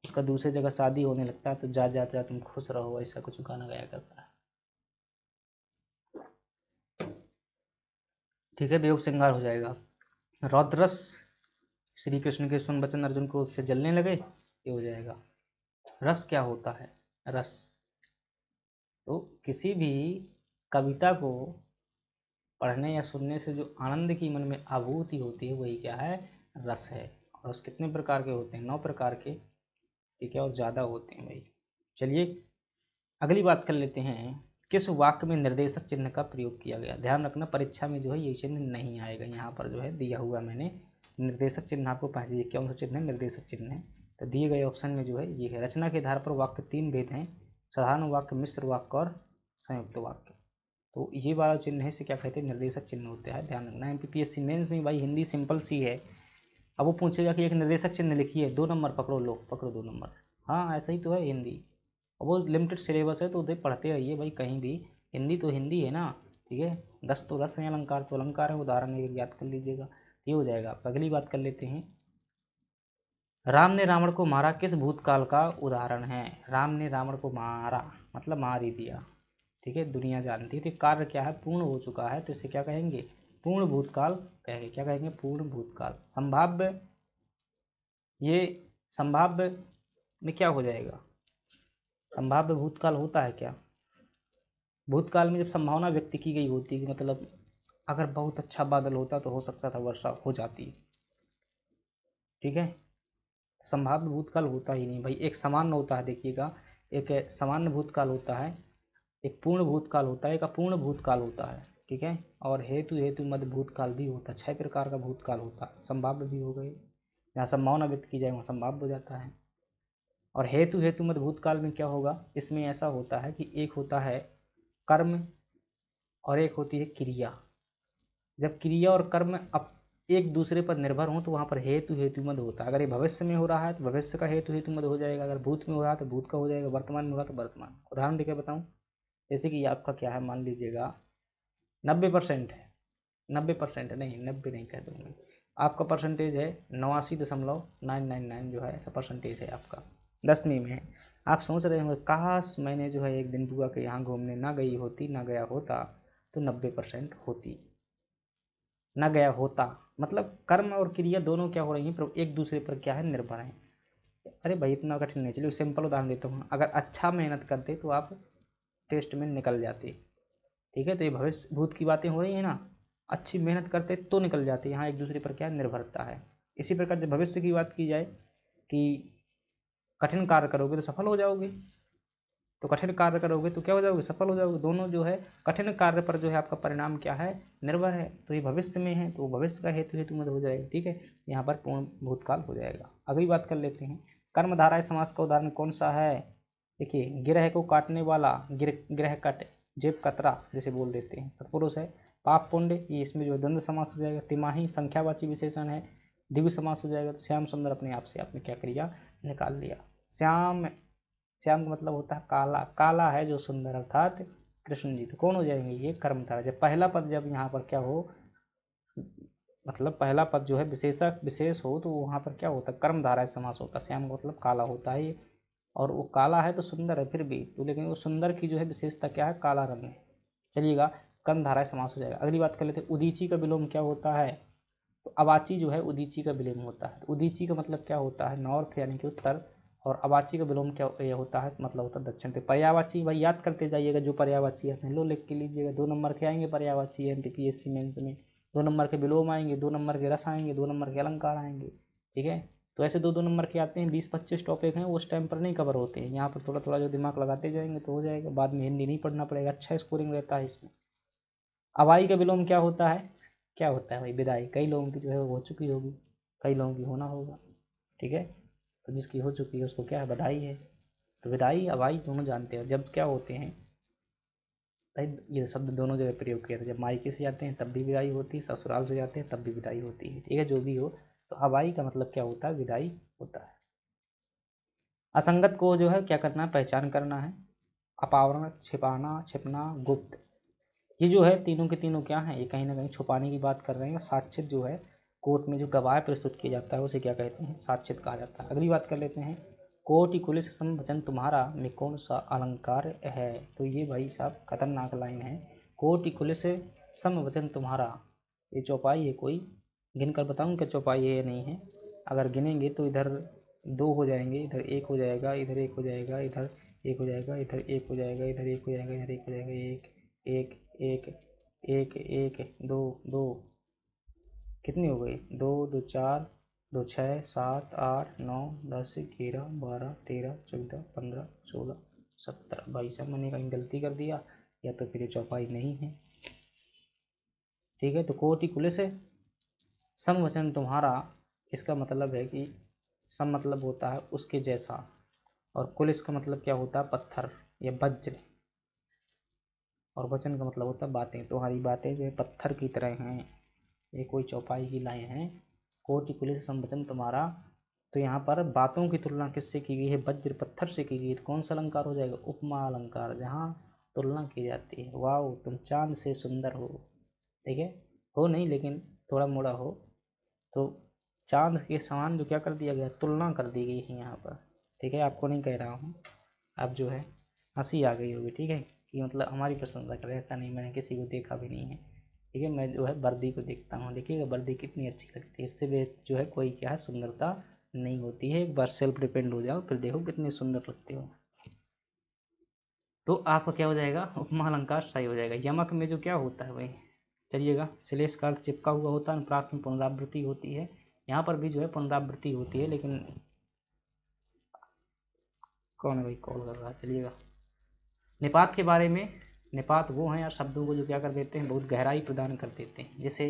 उसका दूसरी जगह शादी होने लगता है तो जा जा जा तुम खुश रहो, ऐसा कुछ गाना गाया करता है। ठीक है। वियोग श्रृंगार हो जाएगा। रौद्रस श्री कृष्ण के सुन बचन अर्जुन को उससे जलने लगे, ये हो जाएगा। रस क्या होता है? रस तो किसी भी कविता को पढ़ने या सुनने से जो आनंद की मन में आभूति होती है वही क्या है? रस है। और रस कितने प्रकार के होते हैं? 9 प्रकार के। ठीक है। और ज़्यादा होते हैं भाई। चलिए अगली बात कर लेते हैं, किस वाक्य में निर्देशक चिन्ह का प्रयोग किया गया? ध्यान रखना परीक्षा में जो है ये चिन्ह नहीं आएगा, यहाँ पर जो है दिया हुआ मैंने निर्देशक चिन्ह आपको पहले कौन सा चिन्ह है? निर्देशक चिन्ह है। तो दिए गए ऑप्शन में जो है ये है। रचना के आधार पर वाक्य 3 भेद हैं, साधारण वाक्य, मिश्र वाक्य और संयुक्त वाक्य। तो ये वाला चिन्ह है, इसे क्या कहते हैं? निर्देशक चिन्ह होता है। ध्यान रखना। MPPSC मेंस में भाई हिंदी सिंपल सी है। अब वो पूछेगा कि एक निर्देशक चिन्ह लिखिए, 2 नंबर पकड़ो, लो पकड़ो 2 नंबर। हाँ ऐसा ही तो है हिंदी। और वो लिमिटेड सिलेबस है तो उधर पढ़ते रहिए भाई कहीं भी। हिंदी तो हिंदी है ना। ठीक है। रस तो रस है, अलंकार तो अलंकार है, उदाहरण एक याद कर लीजिएगा, ये हो जाएगा आपका। अगली बात कर लेते हैं, राम ने रावण को मारा किस भूतकाल का उदाहरण है? राम ने रावण को मारा मतलब मार ही दिया। ठीक है। दुनिया जानती है। तो कार्य क्या है? पूर्ण हो चुका है, तो इसे क्या कहेंगे? पूर्ण भूतकाल कहेंगे। क्या कहेंगे? पूर्ण भूतकाल। संभाव्य, ये संभाव्य में क्या हो जाएगा? संभाव्य भूतकाल होता है क्या? भूतकाल में जब संभावना व्यक्त की गई होती है कि मतलब अगर बहुत अच्छा बादल होता तो हो सकता था वर्षा हो जाती। ठीक है। संभाव्य भूतकाल होता ही नहीं भाई। एक सामान्य होता है, देखिएगा, एक सामान्य भूतकाल होता है, एक पूर्ण भूतकाल होता है, एक अपूर्ण भूतकाल होता है। ठीक है। और हेतु हेतु मध्य भूतकाल भी होता है। 6 प्रकार का भूतकाल होता है। संभाव्य भी हो गए, जहाँ संभावना व्यक्त की जाए वहाँ संभाव्य हो जाता है। और हेतु हेतु मध्य भूतकाल में क्या होगा? इसमें ऐसा होता है कि एक होता है कर्म और एक होती है क्रिया। जब क्रिया और कर्म अब एक दूसरे पर निर्भर हों तो वहाँ पर हेतु हेतु मद होता है। अगर ये भविष्य में हो रहा है तो भविष्य का हेतु हेतु मद हो जाएगा, अगर भूत में हो रहा है तो भूत का हो जाएगा, वर्तमान में हो रहा है तो वर्तमान। उदाहरण देकर बताऊँ, जैसे कि आपका क्या है, मान लीजिएगा 90% है, 90% नहीं, 90 नहीं कह दूँगा, आपका परसेंटेज है 89.999 जो है ऐसा परसेंटेज है आपका, 10वीं में है। आप सोच रहे होंगे काश मैंने जो है एक दिन बुआ के यहाँ घूमने ना गई होती, ना गया होता तो 90% होती, ना गया होता। मतलब कर्म और क्रिया दोनों क्या हो रही हैं? पर एक दूसरे पर क्या है? निर्भर हैं। अरे भाई इतना कठिन नहीं, चलिए सिंपल उदाहरण देता हूँ। अगर अच्छा मेहनत करते तो आप टेस्ट में निकल जाते। ठीक है। तो ये भविष्य भूत की बातें हो रही हैं ना, अच्छी मेहनत करते तो निकल जाते। यहाँ एक दूसरे पर क्या निर्भरता है। इसी प्रकार जब भविष्य की बात की जाए कि कठिन कार्य करोगे तो सफल हो जाओगे, तो कठिन कार्य करोगे तो क्या हो जाओगे? सफल हो जाओगे। दोनों जो है कठिन कार्य पर जो है आपका परिणाम क्या है? निर्भर है। तो ये भविष्य में है तो भविष्य का हेतु हेतु मत हो जाएगा। ठीक है। यहाँ पर पूर्ण भूतकाल हो जाएगा। अगली बात कर लेते हैं, कर्मधारय समास का उदाहरण कौन सा है? देखिए, गिरह को काटने वाला, गिरह कट, जेब कतरा जैसे बोल देते हैं, तत्पुरुष है। पाप पुण्य, ये इसमें जो है द्वंद्व समास हो जाएगा। तिमाही संख्यावाची विशेषण है, द्विगु समास हो जाएगा। तो श्याम सुंदर अपने आप से आपने क्या किया? निकाल लिया। श्याम, श्याम का मतलब होता है काला, काला है जो सुंदर, अर्थात कृष्ण जी। तो कौन हो जाएंगे? ये कर्मधारय। जब पहला पद जब यहाँ पर क्या हो, मतलब पहला पद जो है विशेषक विशेष हो तो वहाँ पर क्या होता है? कर्मधारय समास होता है। श्याम का मतलब काला होता है, और वो काला है तो सुंदर है फिर भी तो, लेकिन वो सुंदर की जो है विशेषता क्या है? काला रंग है। चलिएगा, कर्मधारय समास हो जाएगा। अगली बात कर लेते हैं, उदीची का विलोम क्या होता है? तो अवाची जो है उदीची का विलोम होता है। तो उदीची का मतलब क्या होता है? नॉर्थ यानी कि उत्तर, और अवाची का विलोम क्या ये होता है, मतलब होता है दक्षिण पे। पर्यायवाची भाई याद करते जाइएगा, जो पर्यायवाची आते हैं लो लिख के लीजिएगा। 2 नंबर के आएंगे पर्यायवाची एनटीपीएससी मेंस में, 2 नंबर के विलोम आएंगे, 2 नंबर के रस आएंगे, 2 नंबर के अलंकार आएंगे। ठीक है, तो ऐसे 2-2 नंबर के आते हैं। 20-25 टॉपिक हैं, उस टाइम पर नहीं कवर होते हैं। यहाँ पर थोड़ा थोड़ा जो दिमाग लगाते जाएंगे तो हो जाएगा, बाद में हिंदी नहीं पढ़ना पड़ेगा, अच्छा स्कोरिंग रहता है इसमें। अवाई का विलोम क्या होता है, क्या होता है भाई, विदाई। कई लोगों की जो है वो हो चुकी होगी, कई लोगों की होना होगा। ठीक है, तो जिसकी हो चुकी है उसको क्या है, बधाई है। तो विदाई अवाई दोनों जानते हैं। जब क्या होते हैं भाई, ये शब्द दोनों जगह प्रयोग किया था। जब मायके से जाते हैं तब भी विदाई होती है, ससुराल से जाते हैं तब भी विदाई होती है। ठीक है, जो भी हो, तो अवाई का मतलब क्या होता है, विदाई होता है। असंगत को जो है क्या करना है, पहचान करना है। अपावरण, छिपाना, छिपना, गुप्त, ये जो है तीनों के तीनों क्या हैं, ये कहीं ना कहीं छुपाने की बात कर रहे हैं। साक्षित जो है कोर्ट में जो गवाह प्रस्तुत किया जाता है उसे क्या कहते हैं, साक्षित कहा जाता है। अगली बात कर लेते हैं, कोटि कुलिस सम वचन तुम्हारा में कौन सा अलंकार है। तो ये भाई साहब खतरनाक लाइन है। कोटि कुलिस सम वचन तुम्हारा, ये चौपाई है कोई, गिन कर बताऊँ क्या चौपाई है या नहीं है। अगर गिनेंगे तो इधर 2 हो जाएंगे, इधर 1 हो जाएगा, इधर 1 हो जाएगा, इधर 1 हो जाएगा, इधर 1 हो जाएगा, इधर 1 हो जाएगा, इधर 1 हो जाएगा, एक एक एक एक एक, दो दो, कितनी हो गई, 2 2 4, 2 6 7 8 9 10 11 12 13 14 15 16 17। भाई साहब मैंने कहीं गलती कर दिया या तो फिर ये चौपाई नहीं है। ठीक है, तो कोटि कुलिस समवचन तुम्हारा, इसका मतलब है कि सम मतलब होता है उसके जैसा, और कुलिस का मतलब क्या होता है, पत्थर या वज्र, और वचन का मतलब होता है बातें। तुम्हारी बातें जो है पत्थर की तरह हैं। ये कोई चौपाई की लाइन है, कोटि कुलिस समवचन तुम्हारा। तो यहाँ पर बातों की तुलना किससे की गई है, वज्र पत्थर से की गई है। तो कौन सा अलंकार हो जाएगा, उपमा अलंकार, जहाँ तुलना की जाती है। वाह तुम चांद से सुंदर हो। ठीक है, हो नहीं लेकिन थोड़ा मोड़ा हो, तो चांद के समान जो क्या कर दिया गया, तुलना कर दी गई है यहाँ पर। ठीक है, आपको नहीं कह रहा हूँ, अब जो है हंसी आ गई होगी। ठीक है, कि मतलब हमारी प्रशंसा करे, ऐसा नहीं, मैंने किसी को देखा भी नहीं है। ठीक है, मैं जो है वर्दी को देखता हूँ, देखिएगा वर्दी कितनी अच्छी लगती है, इससे बेहतर जो है कोई क्या है सुंदरता नहीं होती है। एक बार सेल्फ डिपेंड हो जाओ फिर देखो कितने सुंदर लगते हो। तो आपका क्या हो जाएगा, उपमा अलंकार सही हो जाएगा। यमक में जो क्या होता है भाई, चलिएगा, श्लेष का अर्थ चिपका हुआ होता है, अनुप्रास में पुनरावृत्ति होती है। यहाँ पर भी जो है पुनरावृत्ति होती है, लेकिन कौन है भाई कॉल कर रहा है, चलिएगा। निपात के बारे में, निपात वो हैं यार शब्दों को जो क्या कर देते हैं, बहुत गहराई प्रदान कर देते हैं। जैसे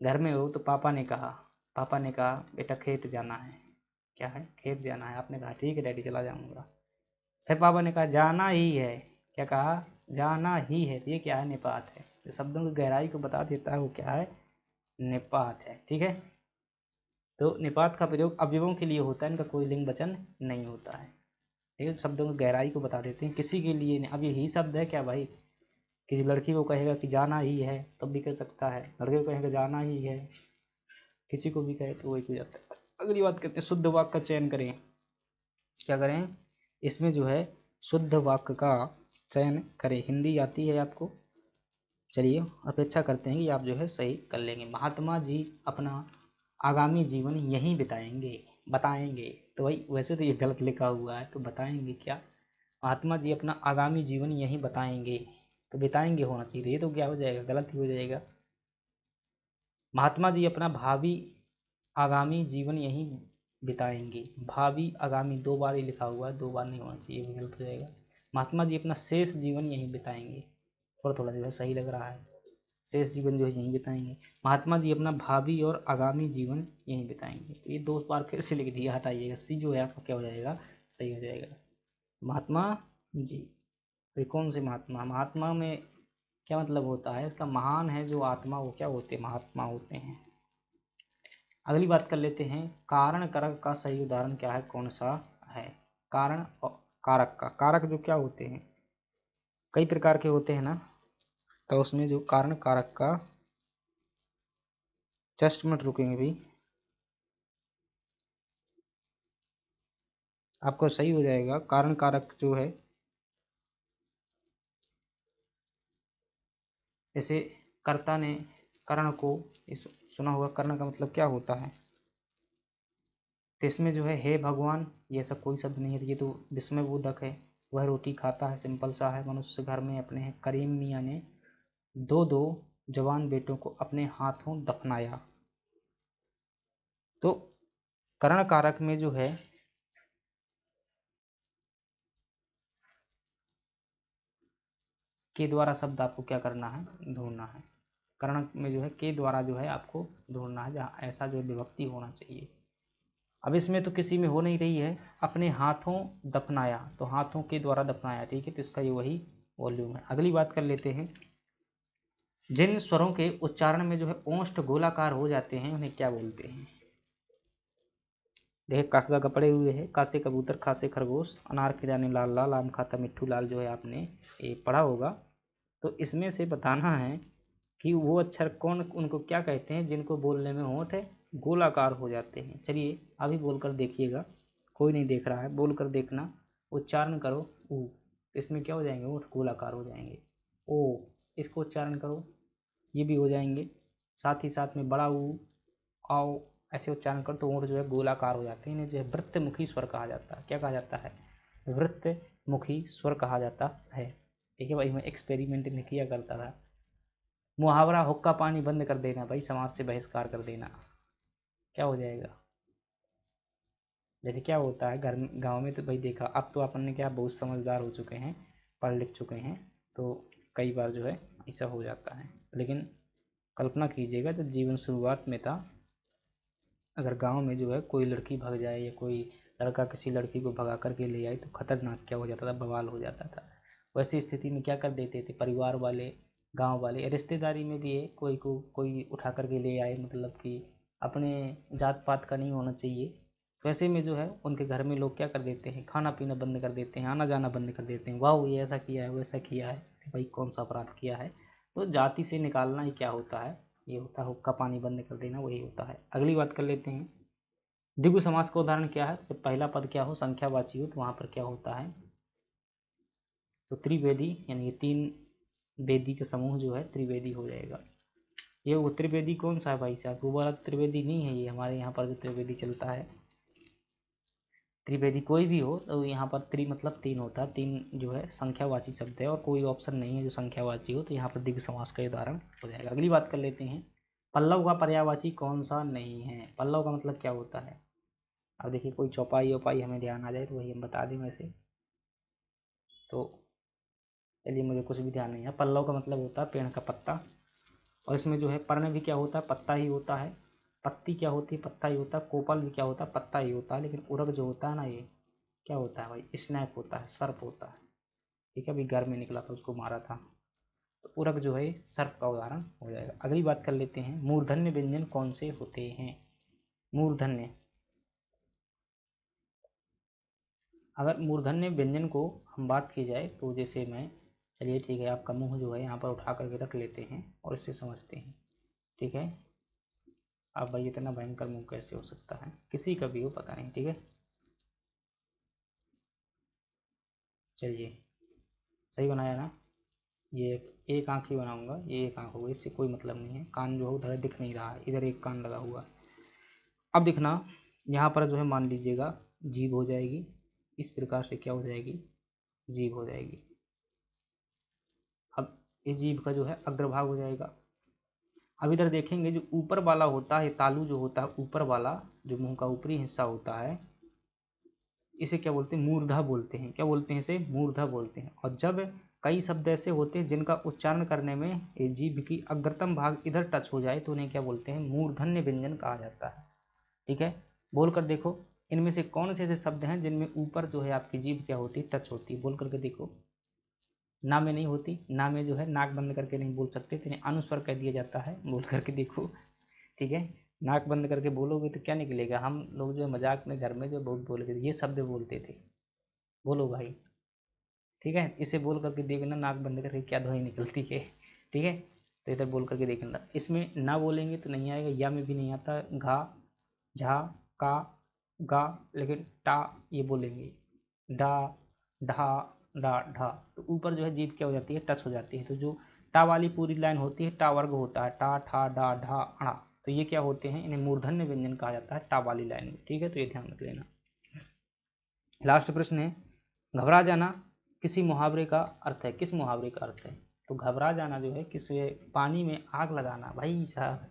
घर में हो तो पापा ने कहा बेटा खेत जाना है, क्या है, खेत जाना है। आपने कहा ठीक है डैडी चला जाऊँगा। फिर पापा ने कहा जाना ही है, क्या कहा, जाना ही है। तो ये क्या है, निपात है। जो शब्दों की गहराई को बता देता है वो क्या है, निपात है। ठीक है, तो निपात का प्रयोग अवयवों के लिए होता है, इनका कोई लिंग वचन नहीं होता है। ठीक है, शब्दों की गहराई को बता देते हैं, किसी के लिए नहीं। अब यही शब्द है क्या भाई, किसी लड़की को कहेगा कि जाना ही है तब भी कह सकता है, लड़के को कहेगा जाना ही है, किसी को भी कहे तो वही हो जाता है। अगली बात करते हैं, शुद्ध वाक्य का चयन करें। क्या करें, इसमें जो है शुद्ध वाक्य का चयन करें। हिंदी आती है आपको, चलिए अपेक्षा करते हैं कि आप जो है सही कर लेंगे। महात्मा जी अपना आगामी जीवन यहीं बिताएंगे, बताएंगे। तो भाई वैसे तो ये गलत लिखा हुआ है, तो बताएंगे क्या, महात्मा जी अपना आगामी जीवन यहीं बताएंगे, तो बिताएंगे होना चाहिए। ये तो क्या हो जाएगा, गलत ही हो जाएगा। महात्मा जी अपना भावी आगामी जीवन यहीं बिताएंगे, भावी आगामी 2 बार ही लिखा हुआ है, 2 बार नहीं होना चाहिए, गलत हो जाएगा। महात्मा जी अपना शेष जीवन यहीं बिताएंगे, थोड़ा थोड़ा जो है सही लग रहा है, शेष जीवन जो है यहीं बिताएंगे। महात्मा जी अपना भावी और आगामी जीवन यहीं बिताएंगे, तो ये 2 बार फिर से लिख दिया, हटाइएगा। सी जो है आपका क्या हो जाएगा, सही हो जाएगा। महात्मा जी, तो कौन से महात्मा, महात्मा में क्या मतलब होता है इसका, महान है जो आत्मा, वो क्या होते हैं, महात्मा होते हैं। अगली बात कर लेते हैं, कारण कारक का सही उदाहरण क्या है, कौन सा है। कारण और कारक का, कारक जो क्या होते हैं, कई प्रकार के होते हैं ना, तो उसमें जो कारण कारक का, जस्ट मिनट रुकेंगे भी, आपको सही हो जाएगा। कारण कारक जो है, जैसे कर्ता ने कर्ण को, सुना होगा, कर्ण का मतलब क्या होता है, तो इसमें जो है हे भगवान ये सब कोई शब्द नहीं है, ये तो विस्मयबोधक है। वह रोटी खाता है, सिंपल सा है। मनुष्य घर में अपने हैं, करीम मियाँ ने दो दो जवान बेटों को अपने हाथों दफनाया। तो करण कारक में जो है के द्वारा शब्द आपको क्या करना है, ढूंढना है। करण में जो है के द्वारा जो है आपको ढूंढना है, जहाँ ऐसा जो विभक्ति होना चाहिए। अब इसमें तो किसी में हो नहीं रही है, अपने हाथों दफनाया, तो हाथों के द्वारा दफनाया, ठीक है, तो इसका ये वही वॉल्यूम है। अगली बात कर लेते हैं, जिन स्वरों के उच्चारण में जो है ओष्ठ गोलाकार हो जाते हैं उन्हें क्या बोलते हैं। देखिए काका का पड़े हुए हैं, कासे कबूतर खासे खरगोश, अनार खिलाने लाल लाल, आम खाता मिट्ठू लाल, जो है आपने ये पढ़ा होगा। तो इसमें से बताना है कि वो अक्षर कौन, उनको क्या कहते हैं जिनको बोलने में होंठ है गोलाकार हो जाते हैं। चलिए अभी बोलकर देखिएगा, कोई नहीं देख रहा है, बोलकर देखना। उच्चारण करो ऊ, इसमें क्या हो जाएंगे, होंठ गोलाकार हो जाएंगे। ओ, इसको उच्चारण करो, ये भी हो जाएंगे। साथ ही साथ में बड़ा ऊ, आओ, ऐसे उच्चारण करो तो होंठ जो है गोलाकार हो जाते हैं। इन्हें जो है वृत्तमुखी स्वर कहा जाता है। क्या कहा जाता है, वृत्तमुखी स्वर कहा जाता है। ठीक है भाई, मैं एक्सपेरिमेंट नहीं किया करता था। मुहावरा हुक्का पानी बंद कर देना भाई, समाज से बहिष्कार कर देना, क्या हो जाएगा। जैसे क्या होता है घर गांव में, तो भाई देखा, अब तो अपन ने क्या बहुत समझदार हो चुके हैं, पढ़ लिख चुके हैं, तो कई बार जो है ऐसा हो जाता है। लेकिन कल्पना कीजिएगा जब जीवन शुरुआत में था, अगर गांव में जो है कोई लड़की भाग जाए या कोई लड़का किसी लड़की को भगा करके ले आए तो खतरनाक क्या हो जाता था, बवाल हो जाता था। वैसी स्थिति में क्या कर देते थे परिवार वाले, गांव वाले, रिश्तेदारी में भी है, कोई को कोई उठा करके ले आए, मतलब कि अपने जात पात का नहीं होना चाहिए। वैसे में जो है उनके घर में लोग क्या कर देते हैं, खाना पीना बंद कर देते हैं, आना जाना बंद कर देते हैं। वाह ये ऐसा किया है, वैसा किया है, भाई कौन सा अपराध किया है। तो जाति से निकालना ही क्या होता है, ये होता है हुक्का पानी बंद कर देना, वही होता है। अगली बात कर लेते हैं, द्विगु समास का उदाहरण क्या है। जब पहला पद क्या हो, संख्यावाची हो, तो वहाँ पर क्या होता है, तो त्रिवेदी, यानी ये तीन वेदी का समूह जो है त्रिवेदी हो जाएगा। ये वो त्रिवेदी कौन सा है भाई साहब, वो वाला त्रिवेदी नहीं है, ये हमारे यहाँ पर जो त्रिवेदी चलता है, त्रिवेदी कोई भी हो तो यहाँ पर त्रि मतलब तीन होता है, तीन जो है संख्यावाची शब्द है, और कोई ऑप्शन नहीं है जो संख्यावाची हो, तो यहाँ पर द्विगु समास का उदाहरण हो जाएगा। अगली बात कर लेते हैं, पल्लव का पर्यायवाची कौन सा नहीं है। पल्लव का मतलब क्या होता है, अब देखिए कोई चौपाई वौपाई हमें ध्यान आ जाए तो वही हम बता दें। वैसे तो चलिए, मुझे कुछ भी ध्यान नहीं है। पल्लव का मतलब होता है पेड़ का पत्ता, और इसमें जो है पर्ण भी क्या होता है, पत्ता ही होता है। पत्ती क्या होती है, पत्ता ही होता है। कोपल भी क्या होता है, पत्ता ही होता है। लेकिन उरग जो होता है ना, ये क्या होता है भाई, स्नैक होता है, सर्प होता है। ठीक है, अभी घर में निकला था, उसको मारा था। तो उरग जो है सर्प का उदाहरण हो जाएगा। अगली बात कर लेते हैं, मूर्धन्य व्यंजन कौन से होते हैं। मूर्धन्य, अगर मूर्धन्य व्यंजन को हम बात की जाए तो जैसे मैं, चलिए ठीक है, आपका मुंह जो है यहाँ पर उठा करके रख लेते हैं और इससे समझते हैं। ठीक है, अब भाई इतना भयंकर मुंह कैसे हो सकता है, किसी का भी हो पता नहीं। ठीक है, चलिए सही बनाया ना। ये एक आँख ही बनाऊंगा, ये एक आँख होगी, इससे कोई मतलब नहीं है। कान जो है उधर दिख नहीं रहा है, इधर एक कान लगा हुआ है। अब दिखना, यहाँ पर जो है मान लीजिएगा जीभ हो जाएगी, इस प्रकार से क्या हो जाएगी, जीभ हो जाएगी। अब ये जीभ का जो है अग्रभाग हो जाएगा। अब इधर देखेंगे जो ऊपर वाला होता है, तालू जो होता है ऊपर वाला, जो मुंह का ऊपरी हिस्सा होता है, इसे क्या बोलते हैं, मूर्धा बोलते हैं। क्या बोलते हैं, इसे मूर्धा बोलते हैं। और जब कई शब्द ऐसे होते हैं जिनका उच्चारण करने में ये जीभ की अग्रतम भाग इधर टच हो जाए तो उन्हें क्या बोलते हैं, मूर्धन्य व्यंजन कहा जाता है। ठीक है, बोल कर देखो, इनमें से कौन से ऐसे शब्द हैं जिनमें ऊपर जो है आपकी जीभ क्या होती है, टच होती है। बोल करके देखो, ना में नहीं होती, ना में जो है नाक बंद करके नहीं बोल सकते, तो इन्हें अनुस्वर कह दिया जाता है। बोल करके देखो, ठीक है, नाक बंद करके बोलोगे तो क्या निकलेगा। हम लोग जो मजाक में घर में जो बहुत बोल ये शब्द बोलते थे, बोलो भाई। ठीक है, इसे बोल करके देखना, नाक बंद करके क्या ध्वनि निकलती है। ठीक है, तो इधर बोल करके देखना, इसमें ना बोलेंगे तो नहीं आएगा, या में भी नहीं आता, घा, झा, का, गा, लेकिन टा ये बोलेंगे, डा, ढा, डा, ढा। तो ऊपर जो है जीभ क्या हो जाती है, टच हो जाती है। तो जो टा वाली पूरी लाइन होती है टा वर्ग होता है, टा, ठा, डा, ढा, अड़ा। तो ये क्या होते हैं, इन्हें मूर्धन्य व्यंजन कहा जाता है टा वाली लाइन में, ठीक है, तो ये ध्यान रख लेना। लास्ट प्रश्न है, घबरा जाना किसी मुहावरे का अर्थ है, किस मुहावरे का अर्थ है? तो घबरा जाना जो है किस, पानी में आग लगाना, भाई साहब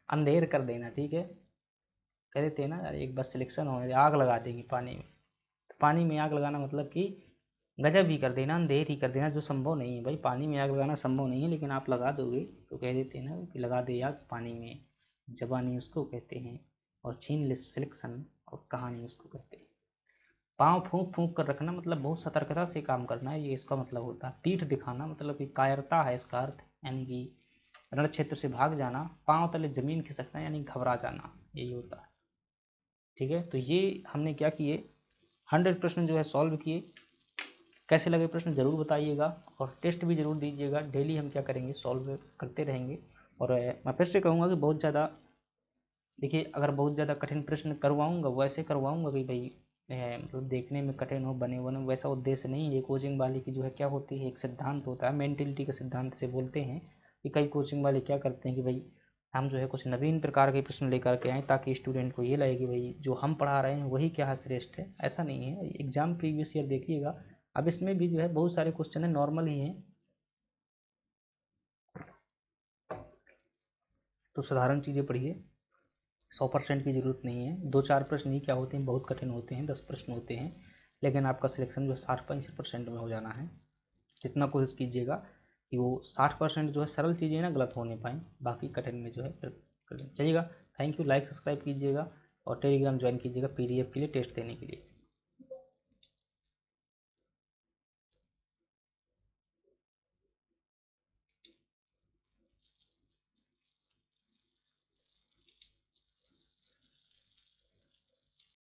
अंधेर कर देना, ठीक है, कह देते हैं ना यार एक बस सिलेक्शन हो आग लगा देगी पानी में, तो पानी में आग लगाना मतलब कि गजब ही कर देना, अंधेर ही कर देना, जो संभव नहीं है। भाई पानी में आग लगाना संभव नहीं है, लेकिन आप लगा दोगे तो कह देते हैं ना कि लगा दे आग पानी में, जवानी उसको कहते हैं, और छीन ले सिलेक्शन और कहानी उसको कहते हैं। पाँव फूंक फूंक कर रखना मतलब बहुत सतर्कता से काम करना है, ये इसका मतलब होता है। पीठ दिखाना मतलब कि कायरता है इसका अर्थ, यानी कि रण क्षेत्र से भाग जाना। पाँव तले जमीन खिसकना यानी घबरा जाना, यही होता है, ठीक है। तो ये हमने क्या किए, 100 प्रश्न जो है सॉल्व किए। कैसे लगे प्रश्न ज़रूर बताइएगा, और टेस्ट भी ज़रूर दीजिएगा। डेली हम क्या करेंगे, सॉल्व करते रहेंगे। और मैं फिर से कहूँगा कि बहुत ज़्यादा, देखिए अगर बहुत ज़्यादा कठिन प्रश्न करवाऊँगा वैसे करवाऊँगा कि भाई मतलब देखने में कठिन हो, बने बने, वैसा उद्देश्य नहीं है। ये कोचिंग वाले की जो है क्या होती है, एक सिद्धांत होता है, मेंटिलिटी का सिद्धांत से बोलते हैं कि कई कोचिंग वाले क्या करते हैं कि भाई हम जो है कुछ नवीन प्रकार के प्रश्न लेकर के आएँ, ताकि स्टूडेंट को ये लगे कि भाई जो हम पढ़ा रहे हैं वही क्या है, श्रेष्ठ है। ऐसा नहीं है। एग्जाम प्रीवियस ईयर देखिएगा, अब इसमें भी जो है बहुत सारे क्वेश्चन है नॉर्मल ही हैं, तो साधारण चीज़ें पढ़िए। 100% की ज़रूरत नहीं है, 2-4 प्रश्न ही क्या होते हैं, बहुत कठिन होते हैं, 10 प्रश्न होते हैं, लेकिन आपका सिलेक्शन जो 60-65% में हो जाना है। जितना कोशिश कीजिएगा कि वो 60% जो है सरल चीज़ें ना गलत होने पाएँ, बाकी कठिन में जो है चलिएगा। थैंक यू, लाइक सब्सक्राइब कीजिएगा और टेलीग्राम ज्वाइन कीजिएगा PDF के लिए, टेस्ट देने के लिए।